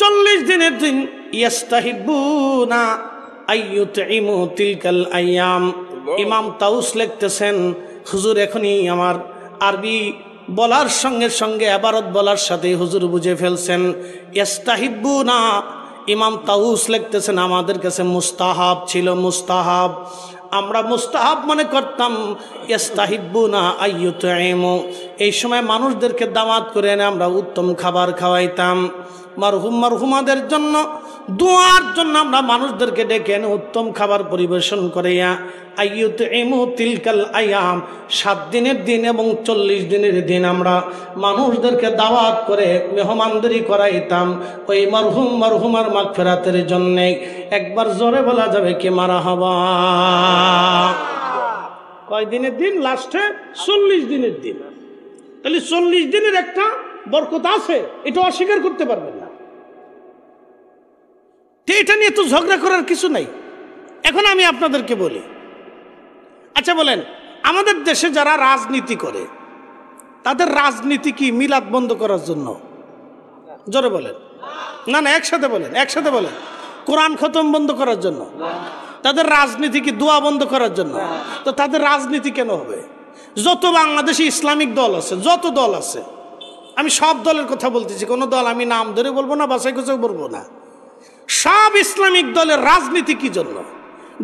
40 দিনের দিন ইয়াস্তাহিবুনা আইয়ুতইমু তিলকাল আইয়াম। ইমাম তাউস লিখতেছেন, হুজুর এখনই আমার আরবি বলার সঙ্গে সঙ্গে ইবারত বলার সাথে হুজুর বুঝে ফেলছেন। ইয়াস্তাহিবুনা, ইমাম তাউস লিখতেছেন আমাদের কাছে মুস্তাহাব ছিল, মুস্তাহাব। আমরা মুস্তাহাব মনে করতাম। ইয়াস্তাহিবুনা আইয়ুতইমু, এই সময় মানুষদেরকে দাওয়াত করে এনে আমরা উত্তম খাবার খাওয়াইতাম। মারহুম মারহুমাদের জন্য দোয়ার জন্য আমরা মানুষদেরকে ডেকে এনে উত্তম খাবার পরিবেশন করিয়া আইয়ুতইমু তিলকাল আইয়াম, 7 দিনের দিন এবং 40 দিনের দিন আমরা মানুষদেরকে দাওয়াত করে মেহমানদারি করাইতাম ওই মারহুম মারহুমার মাগফিরাতের জন্যে। একবার জোরে বলা যাবে কি মারহাবা? কয় দিনের দিন? লাস্টে 40 দিনের দিন। তাহলে 40 দিনের একটা বরকত আছে, এটা অস্বীকার করতে পারবেন না। এটা নিয়ে তো ঝগড়া করার কিছু নাই। এখন আমি আপনাদেরকে বলি, আচ্ছা বলেন, আমাদের দেশে যারা রাজনীতি করে তাদের রাজনীতি কি মিলাদ বন্ধ করার জন্য? জোরে বলেন। না না, একসাথে বলেন, একসাথে বলেন। কোরআন খতম বন্ধ করার জন্য? তাদের রাজনীতি কি দোয়া বন্ধ করার জন্য? তো তাদের রাজনীতি কেন হবে? যত বাংলাদেশে ইসলামিক দল আছে, যত দল আছে, আমি সব দলের কথা বলতেছি, কোনো দল আমি নাম ধরে বলবো না, বাছাই কুচাই বলবো না। সব ইসলামিক দলের রাজনীতি কি জন্য?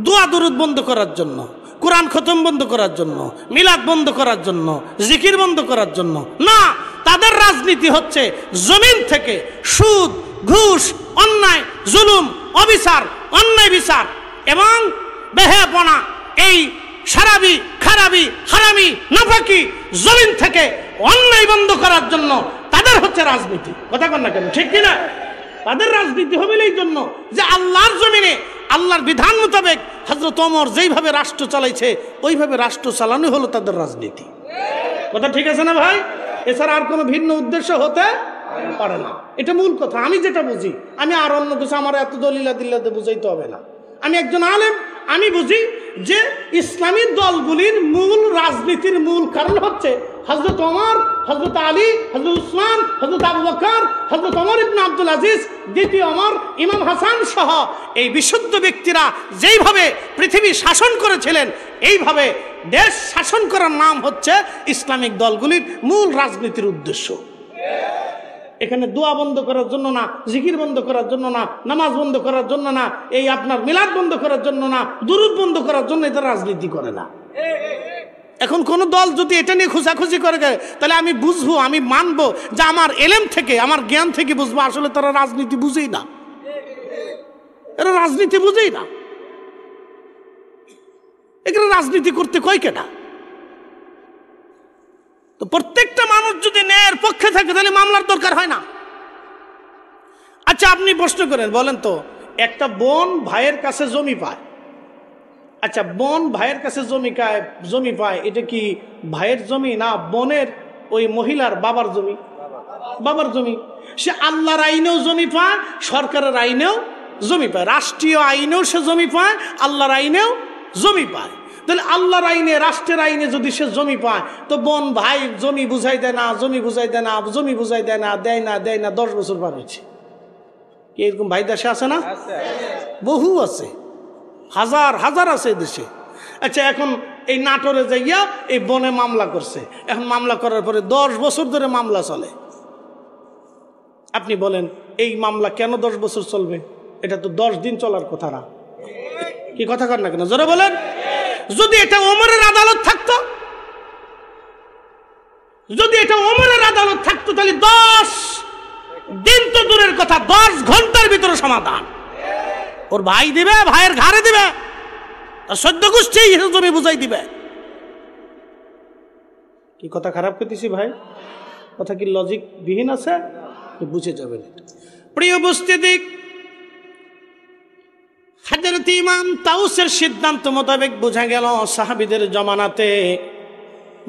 দোয়া দরুদ বন্ধ করার জন্য, কোরআন খতম বন্ধ করার জন্য, মিলাদ বন্ধ করার জন্য, জিকির বন্ধ করার জন্য না। তাদের রাজনীতি হচ্ছে জমিন থেকে সুদ, ঘুষ, অন্যায়, জুলুম, অবিচার, অন্যায় বিচার এবং বেহেপনা, এই সারাবি, খারাবি, হারামি, নাফাকি জমিন থেকে অন্যায় বন্ধ করার জন্য তাদের হচ্ছে রাজনীতি। কথা কন না কেন? ঠিক কিনা? তাদের রাজনীতি হবে এই জন্য যে আল্লাহর জমিনে আল্লাহর বিধান মোতাবেক হযরত ওমর যেইভাবে রাষ্ট্র চালাইছে ওইভাবে রাষ্ট্র চালানো হলো তাদের রাজনীতি। কথা ঠিক আছে না ভাই? এছাড়া আর কোনো ভিন্ন উদ্দেশ্য হতে পারে না। এটা মূল কথা। আমি যেটা বুঝি, আমি আর অন্য কিছু আমার এত দলিলা দিল্লাতে বুঝাইতে হবে না। আমি একজন আলেম, আমি বুঝি যে ইসলামী দলগুলির মূল রাজনীতির মূল কারণ হচ্ছে হযরত ওমর, হযরত আলী, হযরত উসমান, হযরত আবু বকর, হযরত ওমর ইবনে আব্দুল আজিজ, দ্বিতীয় ওমর, ইমাম হাসান সহ এই বিশুদ্ধ ব্যক্তিরা যেইভাবে পৃথিবী শাসন করেছিলেন, এইভাবে দেশ শাসন করার নাম হচ্ছে ইসলামিক দলগুলির মূল রাজনীতির উদ্দেশ্য। এখানে দোয়া বন্ধ করার জন্য না, জিকির বন্ধ করার জন্য না, নামাজ বন্ধ করার জন্য না, এই আপনার মিলাদ বন্ধ করার জন্য না, দুরূদ বন্ধ করার জন্য এটা রাজনীতি করে না। এখন কোন দল যদি এটা নিয়ে খোঁজাখুঁজি করে তাহলে আমি বুঝবো, আমি মানবো যে আমার এলেম থেকে, আমার জ্ঞান থেকে বুঝবো আসলে তারা রাজনীতি বুঝেই না, এরা রাজনীতি বুঝেই না। এখানে রাজনীতি করতে কয় কেনা? তো প্রত্যেকটা মানুষ যদি ন্যায়ের পক্ষে থাকে তাহলে মামলার দরকার হয় না। আচ্ছা আপনি প্রশ্ন করেন, বলেন তো, একটা বোন ভাইয়ের কাছে জমি পায়, আচ্ছা বোন ভাইয়ের কাছে জমি পায়, এটা কি ভাইয়ের জমি না বোনের ওই মহিলার বাবার জমি? বাবার জমি। সে আল্লাহর আইনেও জমি পায়, সরকারের আইনেও জমি পায়, রাষ্ট্রীয় আইনেও সে জমি পায়, আল্লাহর আইনেও জমি পায়। তাহলে আল্লাহর আইনে, রাষ্ট্রের আইনে যদি সে জমি পায়, তো বোন ভাই জমি বুঝাই দেয় না, জমি বুঝাই দেয় না, জমি বুঝাই দেয় না, দেয় না, দেয় না, 10 বছর পার হয়েছে। এরকম ভাই দেশে আছে না? বহু আছে, হাজার হাজার আছে দেশে। আচ্ছা এখন এই নাটোরে যাইয়া এই বনে মামলা করছে, এখন মামলা করার পরে 10 বছর ধরে মামলা চলে। আপনি বলেন এই মামলা কেন 10 বছর চলবে? এটা তো 10 দিন চলার কথা না। কি কথা কর না কেন? জোরে বলেন। যদি এটা ওমরের আদালত থাকতো যদি এটা ওমরের আদালত থাকতো তাহলে 10 দিন তো দূরের কথা, 10 ঘন্টার ভিতরে সমাধান। ওর ভাই দিবে, ভাইয়ের ঘাড়ে দিবে, আর 14 গোষ্ঠী জমি বুঝাই দিবে। কি কথা খারাপ করতেছি ভাই? কথা কি লজিক বিহীন আছে? বুঝে যাবেন। প্রিয় উপস্থিতি, হযরত ইমাম তাউসের সিদ্ধান্ত মোতাবেক বোঝা গেল সাহাবীদের জমানাতে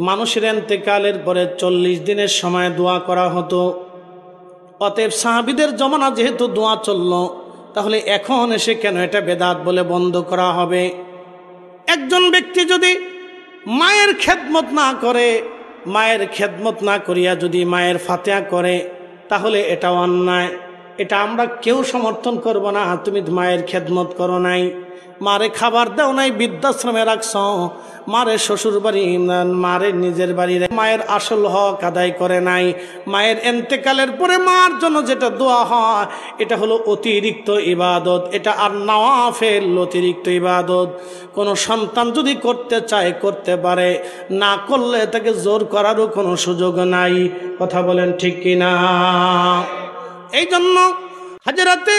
মানুষের ইন্তেকালের পরে 40 দিনের সময় দোয়া করা হতো। অতএব সাহাবীদের জমানা যেহেতু দোয়া চলল, তাহলে এখন এসে কেন এটা বেদাত বলে বন্ধ করা হবে? একজন ব্যক্তি যদি মায়ের খেদমত না করে, মায়ের খেদমত না করিয়া যদি মায়ের ফাতিহা করে, তাহলে এটা অন্যায়। এটা আমরা কেউ সমর্থন করব না। তুমি মায়ের খেদমত করো নাই, মারে খাবার দাও নাই, বৃদ্ধাশ্রমে রাখছ, মারে শ্বশুর বাড়ি, মারে নিজের বাড়ি, মায়ের আসল হক আদায় করে নাই। মায়ের ইন্তেকালের পরে মার জন্য যেটা দোয়া হয়, এটা হলো অতিরিক্ত ইবাদত, এটা আর নওয়াফিল অতিরিক্ত ইবাদত। কোনো সন্তান যদি করতে চায় করতে পারে, না করলে তাকে জোর করারও কোনো সুযোগ নাই। কথা বলেন ঠিক কিনা? এই জন্য হযরতে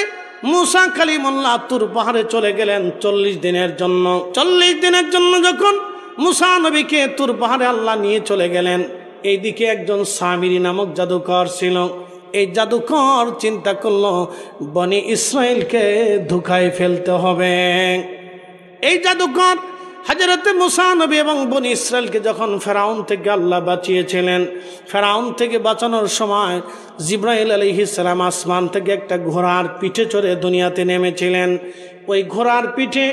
মুসা কালিমুল্লাহ তুর পাহাড়ে চলে গেলেন 40 দিনের জন্য। 40 দিনের জন্য যখন মুসা নবীকে তুর পাহাড়ে আল্লাহ নিয়ে চলে গেলেন, এইদিকে একজন সামিরি নামক জাদুকর ছিল। এই জাদুকর চিন্তা করলো বনি ইসরাইলকে ধোঁকায় ফেলতে হবে। এই জাদুকর হযরতে মুসা নবী এবং বনি ইসরাইলকে যখন ফেরাউন থেকে আল্লাহ বাঁচিয়েছিলেন, ফেরাউন থেকে বাঁচানোর সময় জিব্রাইল আলাইহিস সালাম আসমান থেকে একটা ঘোড়ার পিঠে চড়ে দুনিয়াতে নেমেছিলেন। ওই ঘোড়ার পিঠে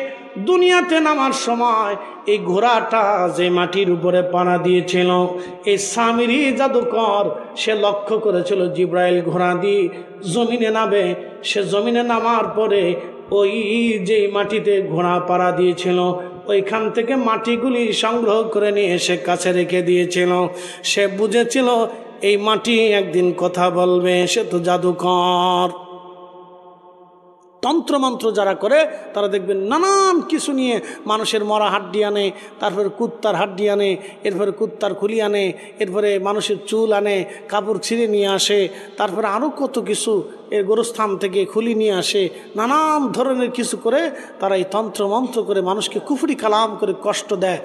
দুনিয়াতে নামার সময় এই ঘোড়াটা যে মাটির উপরে পাড়া দিয়েছিল, এই সামিরি জাদুকর সে লক্ষ্য করেছিল জিব্রাইল ঘোড়া দিয়ে জমিনে নামবে। সে জমিনে নামার পরে ওই যে মাটিতে ঘোড়া পাড়া দিয়েছিল, ওইখান থেকে মাটিগুলি সংগ্রহ করে নিয়ে এসে কাছে রেখে দিয়েছিল। সে বুঝেছিল এই মাটি একদিন কথা বলবে। সে তো জাদুকর। তন্ত্রমন্ত্র যারা করে তারা দেখবেন নানান কিছু নিয়ে মানুষের মরা হাড্ডি আনে, তারপরে কুত্তার হাড্ডি আনে, এরপরে কুত্তার খুলি আনে, এরপরে মানুষের চুল আনে, কাপড় ছিঁড়ে নিয়ে আসে, তারপরে আরও কত কিছু এর গোরস্থান থেকে খুলি নিয়ে আসে, নানান ধরনের কিছু করে তারা এই তন্ত্রমন্ত্র করে মানুষকে কুফরি কালাম করে কষ্ট দেয়।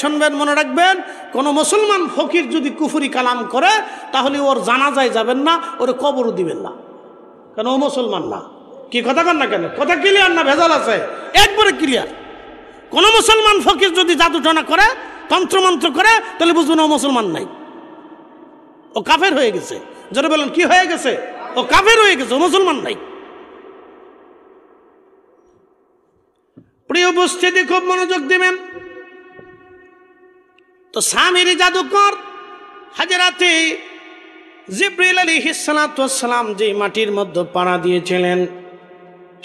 শুনবেন, মনে রাখবেন, কোনো মুসলমান ফকির যদি কুফরি কালাম করে তাহলে ওর জানাজায় যাবেন না, ওর কবরও দিবেন না, কেন ও মুসলমান না। কি কথা কন না কেন? কথা ক্লিয়ার না ভেজাল আছে? একবারে ক্লিয়ার। কোন মুসলমান ফকির যদি জাদুটনা করে, তন্ত্রমন্ত্র করে, তাহলে বুঝবেন ও মুসলমান নাই, ও কাফের হয়ে গেছে। যারা বলেন কি হয়ে গেছে? ও কাফের হয়ে গেছে, ও মুসলমান নাই। প্রিয় উপস্থিতি, খুব মনোযোগ দিবেন। তো সামিরি জাদুকর হযরতে জিবরিল আলাইহিস সালাতু ওয়াস সালাম যে মাটির মধ্যে পাড়া দিয়েছিলেন,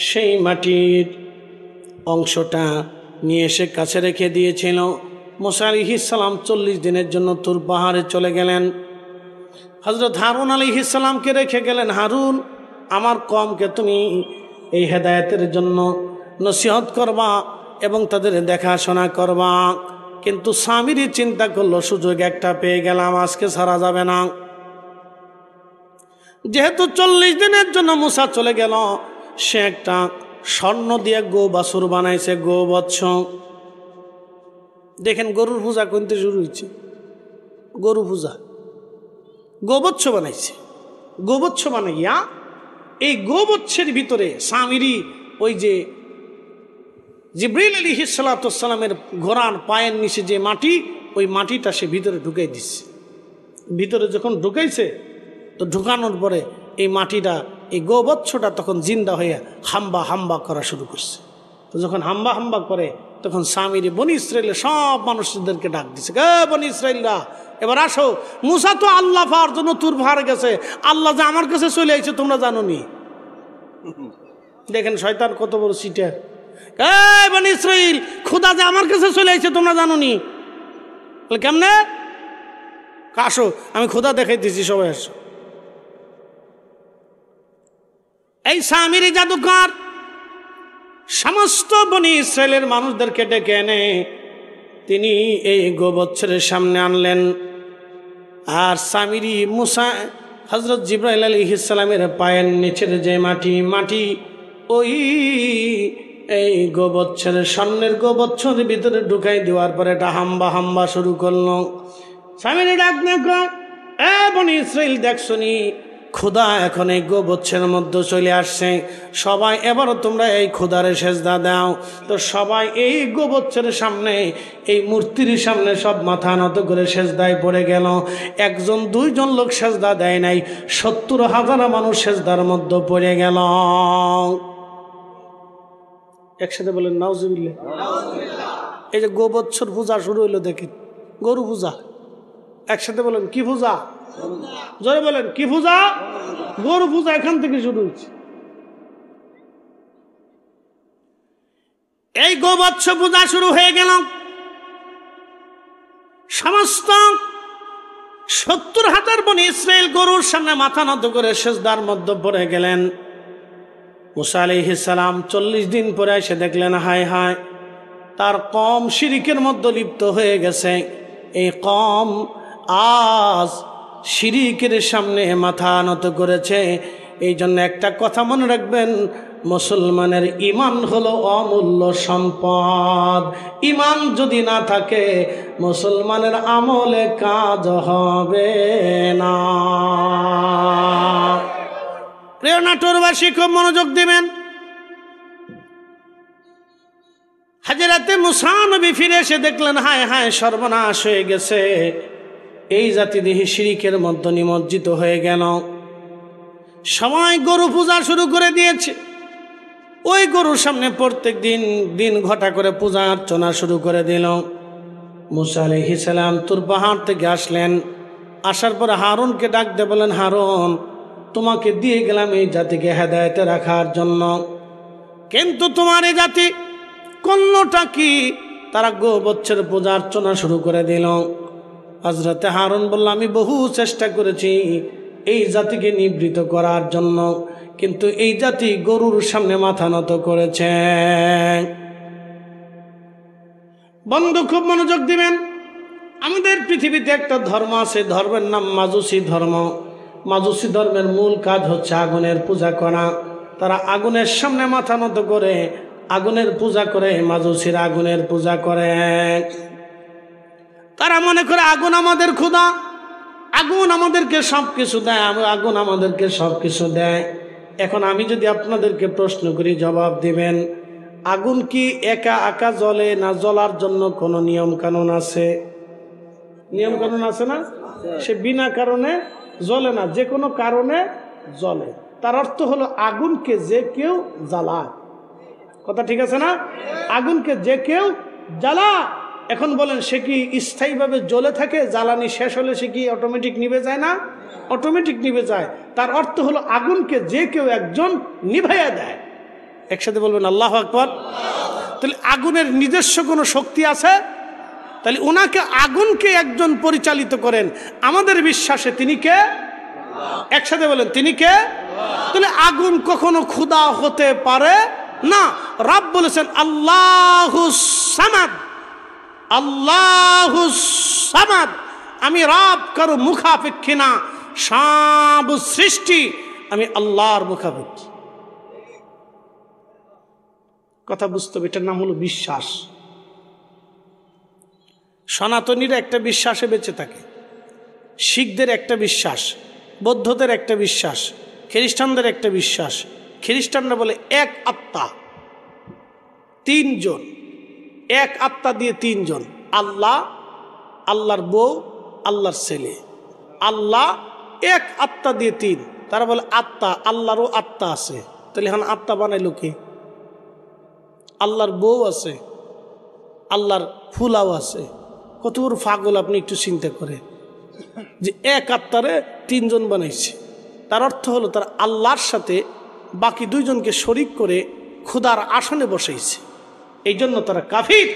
সেই মাটির অংশটা নিয়ে এসে কাছে রেখে দিয়েছিল। মুসা আলাইহিস সালাম 40 দিনের জন্য তুর পাহাড়ে চলে গেলেন। হযরত হারুন আলাইহিস সালামকে রেখে গেলেন, হারুন, আমার কওমকে তুমি এই হেদায়েতের জন্য নসিহত করবা এবং তাদের দেখাশোনা করবা। কিন্তু সামিরি চিন্তা করলো, সুযোগ একটা পেয়ে গেলাম, আজকে ছাড়া যাবে না। যেহেতু 40 দিনের জন্য মুসা চলে গেল, সে একটা স্বর্ণ দিয়ে গো বাছুর বানাইছে, গো বৎস। দেখেন গরুর পূজা করতে শুরু হয়েছে, গরু পূজা, গোবৎস বানাইছে। গোবৎস বানাইয়া এই গোবৎসের ভিতরে সামিরি ওই যে জিবরিল আলাইহিস সালাতু ওয়াস সালামের ঘোড়ার পায়ের নিচে যে মাটি, ওই মাটিটা সে ভিতরে ঢুকাই দিচ্ছে। ভিতরে যখন ঢুকাইছে, তো ঢুকানোর পরে এই মাটিটা, এই গোবৎসটা তখন জিন্দা হয়ে হাম্বা হাম্বা করা শুরু করছে। তো যখন হাম্বা হাম্বা করে, তখন সামিরি বনি ইসরাইলের সব মানুষদেরকে ডাক দিছে, বনি ইসরাইলরা এবার আসো, মুসা তো আল্লাহ পাওয়ার জন্য তুর পাহাড়ে গেছে, আল্লাহ যে আমার কাছে চলে আইছে তোমরা জানো নি। দেখেন শয়তান কত বড় সিটার। বনি ইসরাইল, খোদা যে আমার কাছে চলে আইছে তোমরা জানো নি। কেমনে? আসো, আমি খোদা দেখাই দিছি, সবাই আসো। এই সামিরি জাদুকর সমস্ত বনি ইসরায়েলের মানুষদেরকে ডেকে এনে তিনি এই গোবৎসের সামনে আনলেন। আর সামিরি মুসা হযরত জিবরাইল আলাইহিস সালামের পায়ের নিচের যে মাটি ওই এই গোবৎসের স্বর্ণের গোবৎসের ভিতরে ঢুকাই দেওয়ার পরে এটা হাম্বা শুরু করলো। সামিরি ডাক দেখো, এ বনি ইসরাইল দেখছনি খোদা এখন এই গোবৎসের মধ্যে চলে আসছে, সবাই এবারও তোমরা এই খোদারে সেজদা দাও। তো সবাই এই গোবৎসের সামনে এই মূর্তির সামনে সব মাথা নত করে সেজদায় পড়ে গেল। একজন দুইজন লোক সেজদা দেয় নাই, 70,000 মানুষ সেজদার মধ্যে পড়ে গেল। একসাথে বলেন নাউজুবিল্লাহ। এই যে গোবৎসর পূজা শুরু হইলো দেখেন, গরু পূজা। একসাথে বলেন কি পূজা? জোরে বলেন কি পূজা? গরু পূজা এখান থেকে শুরু হয়েছে। এই গোবৎস পূজা শুরু হয়ে গেল। সমস্ত 70,000 বনি ইসরাইল গরুর সামনে মাথা নত করে সেজদার মধ্যে পড়ে গেলেন। মুসা আলাইহিস সালাম 40 দিন পরে এসে দেখলেন হায় হায় তার কওম শিরকের মধ্যে লিপ্ত হয়ে গেছে। এই কওম আজ শিরকের সামনে মাথা নত করেছে। এই জন্য একটা কথা মনে রাখবেন, মুসলমানের ঈমান হলো অমূল্য সম্পদ। ঈমান যদি না থাকে মুসলমানের আমলে কাজ হবে না। প্রিয় নাটোরবাসী খুব মনোযোগ দিবেন। হাজরাতে মুসা নবী ফিরে এসে দেখলেন হায় হায় সর্বনাশ হয়ে গেছে, এই জাতি দেহি শিরকের মধ্যে নিমজ্জিত হয়ে গেল। সবাই গরু পূজা শুরু করে দিয়েছে। ওই গরুর সামনে প্রত্যেক দিন ঘটা করে পূজা অর্চনা শুরু করে দিল। মুসা আলাইহিস সালাম তুর পাহাড় থেকে আসলেন। আসার পর হারুনকে ডাক দিয়ে বলেন, হারুন তোমাকে দিয়ে গেলাম এই জাতিকে হেদায়েতে রাখার জন্য, কিন্তু তোমার এই জাতি করলটা কি? তারা গোবৎসের পূজা অর্চনা শুরু করে দিল। হযরতে হারুন বলল, আমি বহু চেষ্টা করেছি এই জাতিকে নিবৃত করার জন্য, কিন্তু এই জাতি গরুর সামনে মাথা নত করেছে। বন্ধু খুব মনোযোগ দিবেন। আমাদের পৃথিবীতে একটা ধর্ম আছে, ধর্মের নাম মাজুসি ধর্ম। মাজুসি ধর্মের মূল কাজ হচ্ছে আগুনের পূজা করা। তারা আগুনের সামনে মাথা নত করে আগুনের পূজা করে। মাজুসিরা আগুনের পূজা করে। তারা মনে করে আগুন আমাদের খোদা, আগুন আমাদেরকে সব কিছু দেয়, আগুন আমাদেরকে সব কিছু দেয়। এখন আমি যদি আপনাদেরকে প্রশ্ন করি, জবাব দিবেন, আগুন কি একা একা জ্বলে না জ্বলার জন্য কোনো নিয়ম কানুন আছে? নিয়ম কানুন আছে না? সে বিনা কারণে জ্বলে না, যে কোনো কারণে জ্বলে। তার অর্থ হলো আগুনকে যে কেউ জ্বালায়। কথা ঠিক আছে না? আগুনকে যে কেউ জ্বালা। এখন বলেন সে কি স্থায়ীভাবে জ্বলে থাকে? জ্বালানি শেষ হলে সে কি অটোমেটিক নিভে যায় না? অটোমেটিক নিভে যায়। তার অর্থ হলো আগুনকে যে কেউ একজন নিভাইয়া দেয়। একসাথে বলবেন আল্লাহু আকবার। তাহলে আগুনের নিজস্ব কোনো শক্তি আছে? তাহলে ওনাকে আগুনকে একজন পরিচালিত করেন। আমাদের বিশ্বাসে তিনি কে? একসাথে বলেন তিনি কে? তাহলে আগুন কখনো খোদা হতে পারে না। রব বলেছেন আল্লাহুস সামাদ, আল্লাহুস সামাদ। আমি রব কারো মুখাপেক্ষী না, সব সৃষ্টি আমি আল্লাহর মুখাপেক্ষী। কথা বুঝতে হবে, এটার নাম হলো বিশ্বাস। সনাতনীরা একটা বিশ্বাসে বেঁচে থাকে, শিখদের একটা বিশ্বাস, বৌদ্ধদের একটা বিশ্বাস, খ্রিস্টানদের একটা বিশ্বাস। খ্রিস্টানরা বলে এক আত্মা, তিনজন, এক আত্মা দিয়ে তিনজন, আল্লাহ, আল্লাহর বউ, আল্লাহর ছেলে। আল্লাহ এক আত্মা দিয়ে তিন। তারা বলে আত্মা, আল্লাহরও আত্মা আছে। তাহলে এখন আত্মা বানাইলো কে? আল্লাহর বউ আছে, আল্লাহর ফুলাও আছে। কত বড় পাগল আপনি একটু চিন্তা করে, যে এক আত্মারে তিনজন বানাইছে। তার অর্থ হলো তারা আল্লাহর সাথে বাকি দুইজনকে শরিক করে খোদার আসনে বসাইছে। এই জন্য তারা কাফির।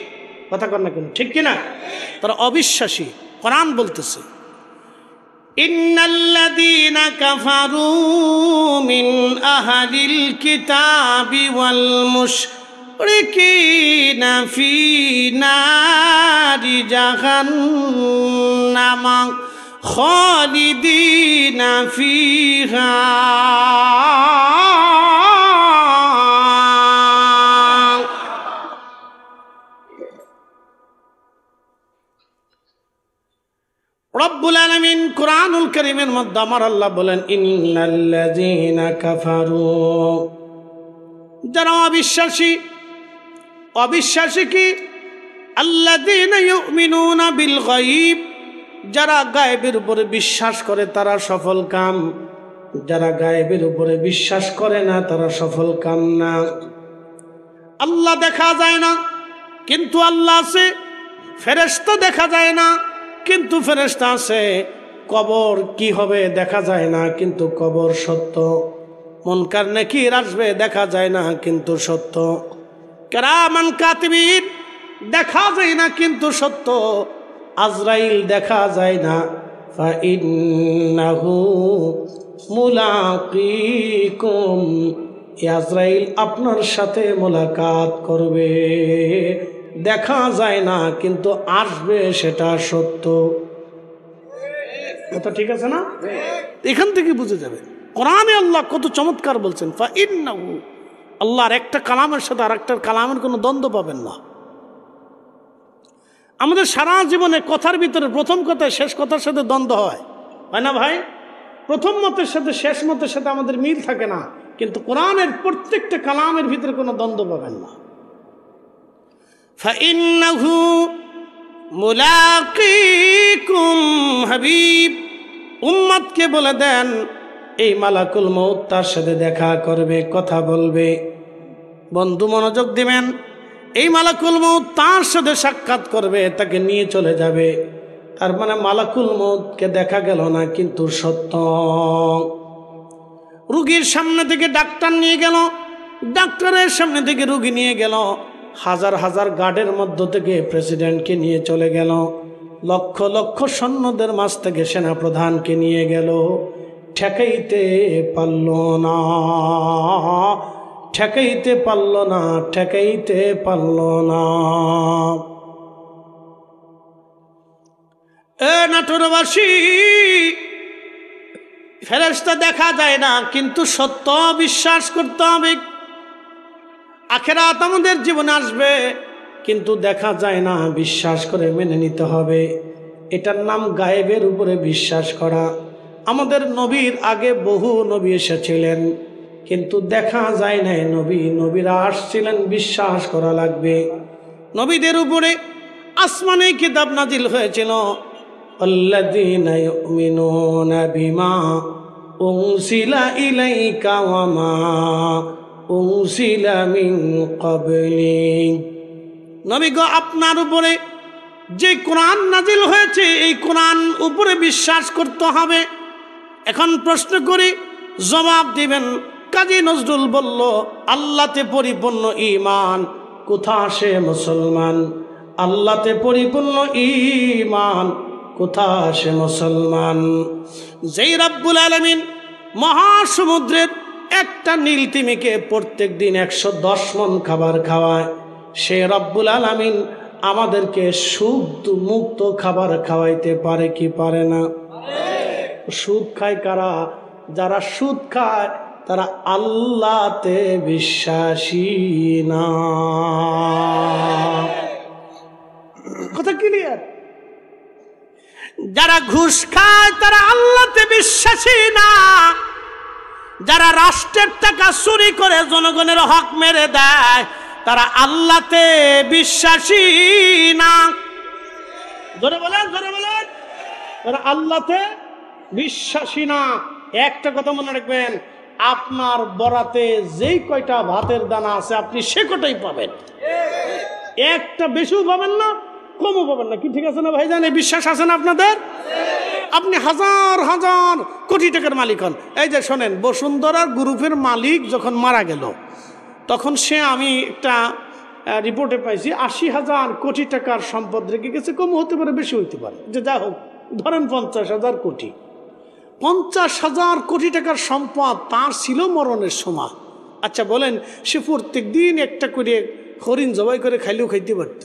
কথা কর না কেন, ঠিক কিনা? তারা অবিশ্বাসী। কোরআন বলতেছে ইন্নাল্লাযীনা কাফারু মিন আহলিল কিতাবি ওয়াল মুশরিকিনা ফি নারি জাহান্নাম খালিদিনা ফিহা রব্বুল আলামিন কুরআনুল কারীমের মধ্যে আমার আল্লাহ বলেন ইন্নাল্লাযীনা কাফারু, যারা অবিশ্বাসী কি আল্লাযীনা ইউমিনুনা বিল গায়ব, যারা গায়েবের উপরে বিশ্বাস করে তারা সফল কাম, যারা গায়েবের উপরে বিশ্বাস করে না তারা সফল কাম না। আল্লাহ দেখা যায় না কিন্তু আল্লাহ আছে, ফেরেশতা দেখা যায় না কিন্তু ফেরেশতা আছে, কবর কি হবে দেখা যায় না কিন্তু কবর সত্য, মুনকার নাকির আসবে দেখা যায় না কিন্তু সত্য, কিরামান কাতিবিন দেখা যায় না কিন্তু সত্য, আজরাইল দেখা যায় না, ফা ইন্নাহু মুলাকিকুম, আজরাইল আপনার সাথে মোলাকাত করবে, দেখা যায় না কিন্তু আসবে সেটা সত্য। কথা ঠিক আছে না? এখান থেকে বুঝে যাবে কোরআনে আল্লাহ কত চমৎকার বলছেন, ফা ইন্নাহু, আল্লাহর একটা কালামের সাথে আর একটা কালামের কোনো দ্বন্দ্ব পাবেন না। আমাদের সারা জীবনে কথার ভিতরে প্রথম কথায় শেষ কথার সাথে দ্বন্দ্ব হয় না ভাই? প্রথম মতের সাথে শেষ মতের সাথে আমাদের মিল থাকে না, কিন্তু কোরআনের প্রত্যেকটা কালামের ভিতরে কোনো দ্বন্দ্ব পাবেন না। ফাইন্নাহু মুলাকিকুম হাবিব, উম্মতকে বলে দেন এই মালাকুল মউত তার সাথে দেখা করবে, কথা বলবে। বন্ধু মনোযোগ দিবেন, এই মালাকুল মউত তার সাথে সাক্ষাৎ করবে, তাকে নিয়ে চলে যাবে। তার মানে মালাকুল মউতকে দেখা গেল না কিন্তু সত্য। রুগীর সামনে থেকে ডাক্তার নিয়ে গেল, ডাক্তারের সামনে থেকে রুগী নিয়ে গেল, হাজার হাজার গার্ডের মধ্য থেকে প্রেসিডেন্টকে নিয়ে চলে গেল, লক্ষ লক্ষ সৈন্যদের মাঝ থেকে সেনাপ্রধানকে নিয়ে গেল, ঠেকাইতে পারল না, ঠেকাইতে পারল না, ঠেকাইতে পারল না। এ নাটোরবাসী, ফেরেশতা দেখা যায় না কিন্তু সত্য বিশ্বাস করতে হবে। আখিরাত আমাদের জীবনে আসবে কিন্তু দেখা যায় না, বিশ্বাস করে মেনে নিতে হবে। এটার নাম গায়েবের উপরে বিশ্বাস করা। আমাদের নবীর আগে বহু নবী এসেছিলেন কিন্তু দেখা যায় নাই নবীরা আসছিলেন, বিশ্বাস করা লাগবে। নবীদের উপরে আসমানে কিতাব নাজিল হয়েছিল, আল্লাযীনা ইউমিনুনা বিমা উনসিলা ইলাইকা ওয়া মা উনসিলা মিন ক্বাবলিক। নবী গো, আপনার উপরে যে কোরআন নাজিল হয়েছে এই কোরআন উপরে বিশ্বাস করতে হবে। এখন প্রশ্ন করি, জবাব দিবেন। কাজী নজরুল বলল, আল্লাহতে পরিপূর্ণ ঈমান কোথা আসে মুসলমান, আল্লাহতে পরিপূর্ণ ঈমান কোথা আসে মুসলমান। যেই রব্বুল আলামিন মহাসমুদ্রের একটা নীল তিমিকে প্রত্যেক দিন 110 মণ খাবার খাওয়ায়, সে রব্বুল আলামিন আমাদেরকে সুদ মুক্ত খাবার খাওয়াইতে পারে কি পারে না? সুদ খায় কারা? যারা সুদ খায় তারা আল্লাহতে বিশ্বাসী না। কথা ক্লিয়ার? যারা ঘুষ খায় তারা আল্লাহতে বিশ্বাসী না। যারা রাষ্ট্রের টাকা চুরি করে জনগণের হক মেরে দেয় তারা আল্লাহতে বিশ্বাসী না। জোরে বলেন, জোরে বলেন। তারা আল্লাহতে বিশ্বাসী না। একটা কথা মনে রাখবেন, আপনার বরাতে যেই কয়টা ভাতের দানা আছে আপনি সে কটাই পাবেন, একটা বেশিও পাবেন না, কমও পাবেন না। কি ঠিক আছে না ভাইজান? এই বিশ্বাস আছে না আপনাদের? আপনি হাজার হাজার কোটি টাকার মালিক হন। এই যে শোনেন, বসুন্ধরার গ্রুপের মালিক যখন মারা গেল তখন সে, আমি একটা রিপোর্টে পাইছি, 80,000 কোটি টাকার সম্পদ রেখে গেছে। কম হতে পারে, বেশি হইতে পারে, যে যা হোক ধরেন 50,000 কোটি। 50,000 কোটি টাকার সম্পদ তার ছিল মরণের সময়। আচ্ছা বলেন, সে প্রত্যেক দিন একটা করে হরিণ জবাই করে খাইলেও খাইতে পারত,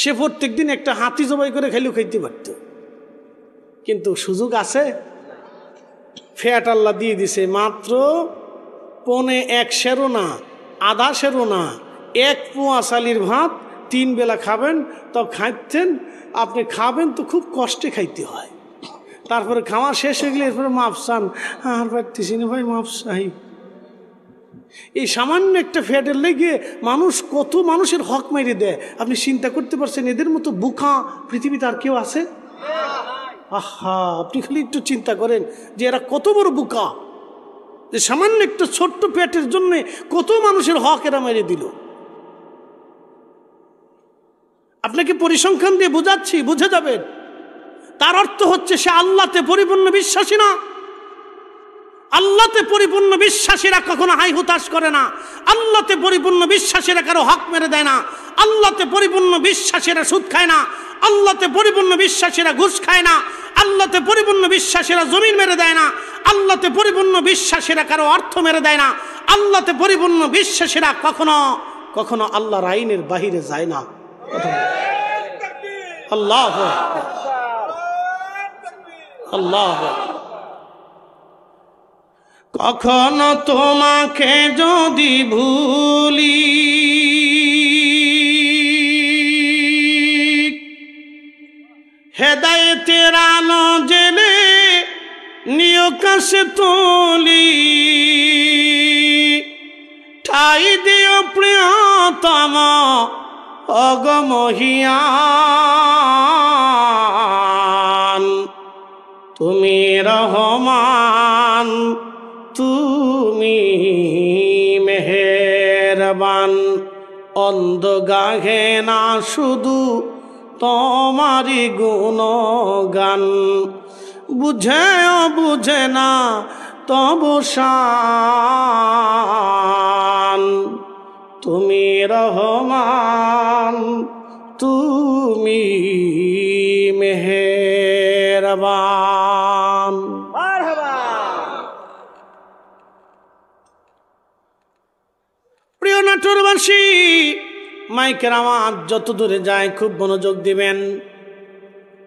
সে প্রত্যেক দিন একটা হাতি জবাই করে খাইলেও খাইতে পারত, কিন্তু সুযোগ আছে? ফ্যাট আল্লাহ দিয়ে দিছে মাত্র 1.25 সেরও না, আধা সেরও না, 1 পোয়া চালির ভাত 3 বেলা খাবেন। তো খাইতেন আপনি, খাবেন তো খুব কষ্টে খাইতে হয়। তারপরে খাওয়া শেষ হয়ে গেলে এরপরে মাপ চান, আর পারতেছি না ভাই, মাপ চাই। এই সামান্য একটা ফ্যাটের লেগে মানুষ কত মানুষের হক মেরে দেয়। আপনি চিন্তা করতে পারছেন এদের মতো বোকা পৃথিবীতে আর কেউ আছে? আহা, আপনি খালি একটু চিন্তা করেন যে এরা কত বড় বোকা, যে সামান্য একটা ছোট্ট পেটের জন্য কত মানুষের হক এরা মেরে দিল। আপনাকে পরিসংখ্যান দিয়ে বোঝাচ্ছি, বুঝে যাবেন। তার অর্থ হচ্ছে সে আল্লাহতে পরিপূর্ণ বিশ্বাসী না। আল্লাহতে পরিপূর্ণ বিশ্বাসীরা কখনো হাই হুতাশ করে না। আল্লাহতে পরিপূর্ণ বিশ্বাসীরা কারো হক মেরে দেয় না। আল্লাহতে পরিপূর্ণ বিশ্বাসীরা সুদ খায় না। আল্লাহতে পরিপূর্ণ বিশ্বাসীরা ঘুষ খায় না। আল্লাহতে পরিপূর্ণ বিশ্বাসীরা জমিন মেরে দেয় না। আল্লাহতে পরিপূর্ণ বিশ্বাসীরা কারো অর্থ মেরে দেয় না। আল্লাহতে পরিপূর্ণ বিশ্বাসীরা কখনো কখনো আল্লাহর আইনের বাহিরে যায় না। আল্লাহ আল্লাহ। কখনো তোমাকে যদি ভুলি, হেদায়েতের আলো জেলে নিয় কাছে তুলি, ঠাই দিও প্রিয়তম অগমহিয়ান, তুমি রহমান, তুমি মেহেরবান। অন্ধ গাহে না শুধু তোমারি গুণগান, বুঝেও বুঝে না তবু শান, তুমি রহমান, তুমি মেহেরবান। প্রিয় নাটোরবাসী, মাইকের আওয়াজ যত দূরে যায় খুব মনোযোগ দিবেন।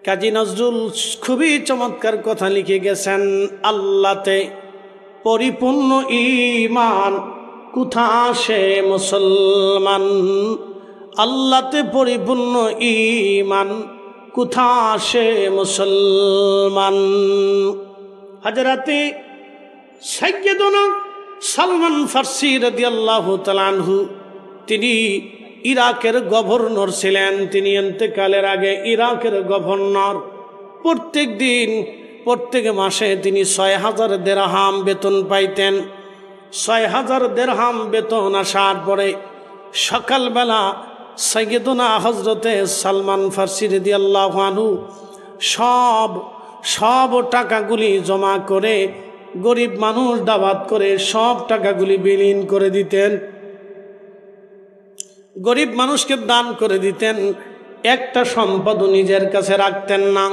কাজী নজরুল খুবই চমৎকার কথা লিখে গেছেন। আল্লাহতে পরিপূর্ণ ঈমান কোথা সে মুসলমান, আল্লাহতে পরিপূর্ণ ঈমান কোথা সে মুসলমান। হযরতে সাইয়্যিদুনা সালমান ফারসি রাদিয়াল্লাহু তাআলা আনহু, তিনি ইরাকের গভর্নর ছিলেন। তিনি ইন্তেকালের আগে ইরাকের গভর্নর প্রত্যেক দিন প্রত্যেক মাসে তিনি ৬,০০০ দিরহাম বেতন পাইতেন। ৬,০০০ দিরহাম বেতন আসার পরে সকালবেলা সাইয়্যিদুনা হযরতে সালমান ফারসি রাদিয়াল্লাহু আনহু সব টাকাগুলি জমা করে গরিব মানুষ দাওয়াত করে সব টাকাগুলি বিলীন করে দিতেন, গরিব মানুষকে দান করে দিতেন। একটা সম্পদও নিজের কাছে রাখতেন না।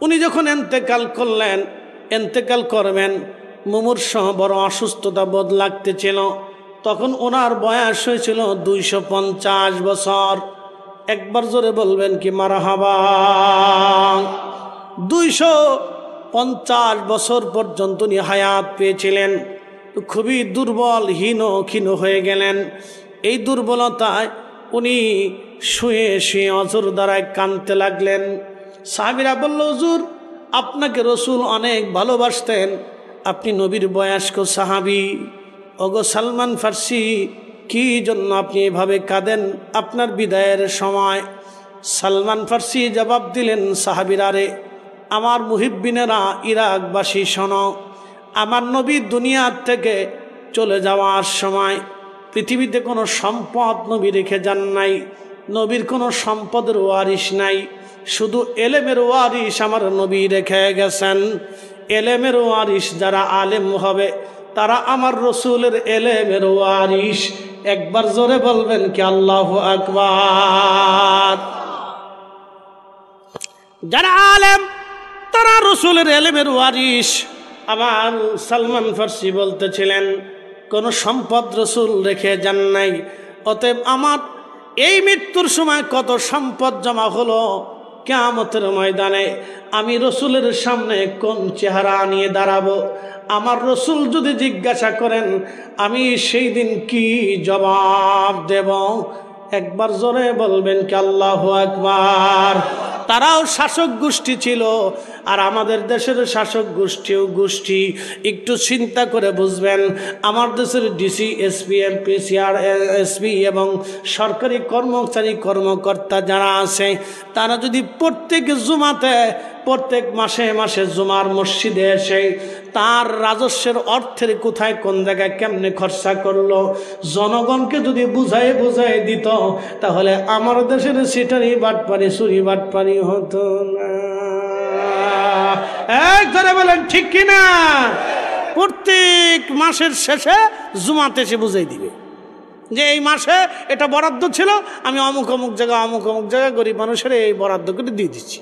উনি যখন ইন্তেকাল করলেন, ইন্তেকাল করবেন, মুমূর্ষ বড় অসুস্থতা বোধ লাগতেছিল। তখন ওনার বয়স হয়েছিল 250 বছর। একবার জোরে বলবেন কি মারহাবা। 250 বছর পর্যন্ত উনি হায়াত পেয়েছিলেন। খুবই দুর্বল, ক্ষীণ হয়ে গেলেন। এই দুর্বলতায় উনি শুয়ে শুয়ে অজর দ্বারায় কাঁদতে লাগলেন। সাহাবীরা বলল, হুজুর আপনাকে রসুল অনেক ভালোবাসতেন, আপনি নবীর বয়স্ক সাহাবী। ওগো সালমান ফারসি, কি জন্য আপনি এভাবে কাঁদেন আপনার বিদায়ের সময়? সালমান ফারসি জবাব দিলেন, সাহাবীরা রে, আমার মুহিব্বিনেরা, ইরাকবাসী শোনো, আমার নবী দুনিয়ার থেকে চলে যাওয়ার সময় পৃথিবীতে কোনো সম্পদ নবী রেখে যান নাই। নবীর কোনো সম্পদের ওয়ারিশ নাই, শুধু এলেমের ওয়ারিশ আমার নবী রেখে গেছেন। এলেমের ওয়ারিশ যারা আলেম হবে তারা আমার রসুলের এলেমের ওয়ারিশ। একবার জোরে বলবেন কি আল্লাহু আকবার। যারা আলেম তারা রসুলের এলেমের ওয়ারিশ। আমার সালমান ফারসি বলতেছিলেন, কোনো সম্পদ রসুল রেখে যান নাই। অতএব আমার এই মৃত্যুর সময় কত সম্পদ জমা হলো কিয়ামতের ময়দানে আমি রসুলের সামনে কোন চেহারা নিয়ে দাঁড়াবো? আমার রসুল যদি জিজ্ঞাসা করেন আমি সেই দিন কি জবাব দেব? একবার জোরে বলবেন কি আল্লাহু আকবার। তারাও শাসক গোষ্ঠী ছিল, আর আমাদের দেশের শাসক গোষ্ঠী একটু চিন্তা করে বুঝবেন। আমার দেশের ডিসি, এসপি, এমপি, এসপি এবং সরকারি কর্মকর্তা যারা আছে, তারা যদি প্রত্যেক জুমাতে, প্রত্যেক মাসে মাসে জুমার মসজিদে এসে তার রাজস্বের অর্থের কোথায় কোন জায়গায় কেমনে খরচা করলো জনগণকে যদি বুঝাই দিত, তাহলে আমার দেশের সিটারি বাটপারি, চুরি বাটপারি হতো না। একজনে বলেন ঠিক কিনা? প্রত্যেক মাসের শেষে জুমাতে এসে বুঝাই দিবে যে এই মাসে এটা বরাদ্দ ছিল, আমি অমুক অমুক জায়গা গরিব মানুষের এই বরাদ্দ করে দিয়ে দিচ্ছি।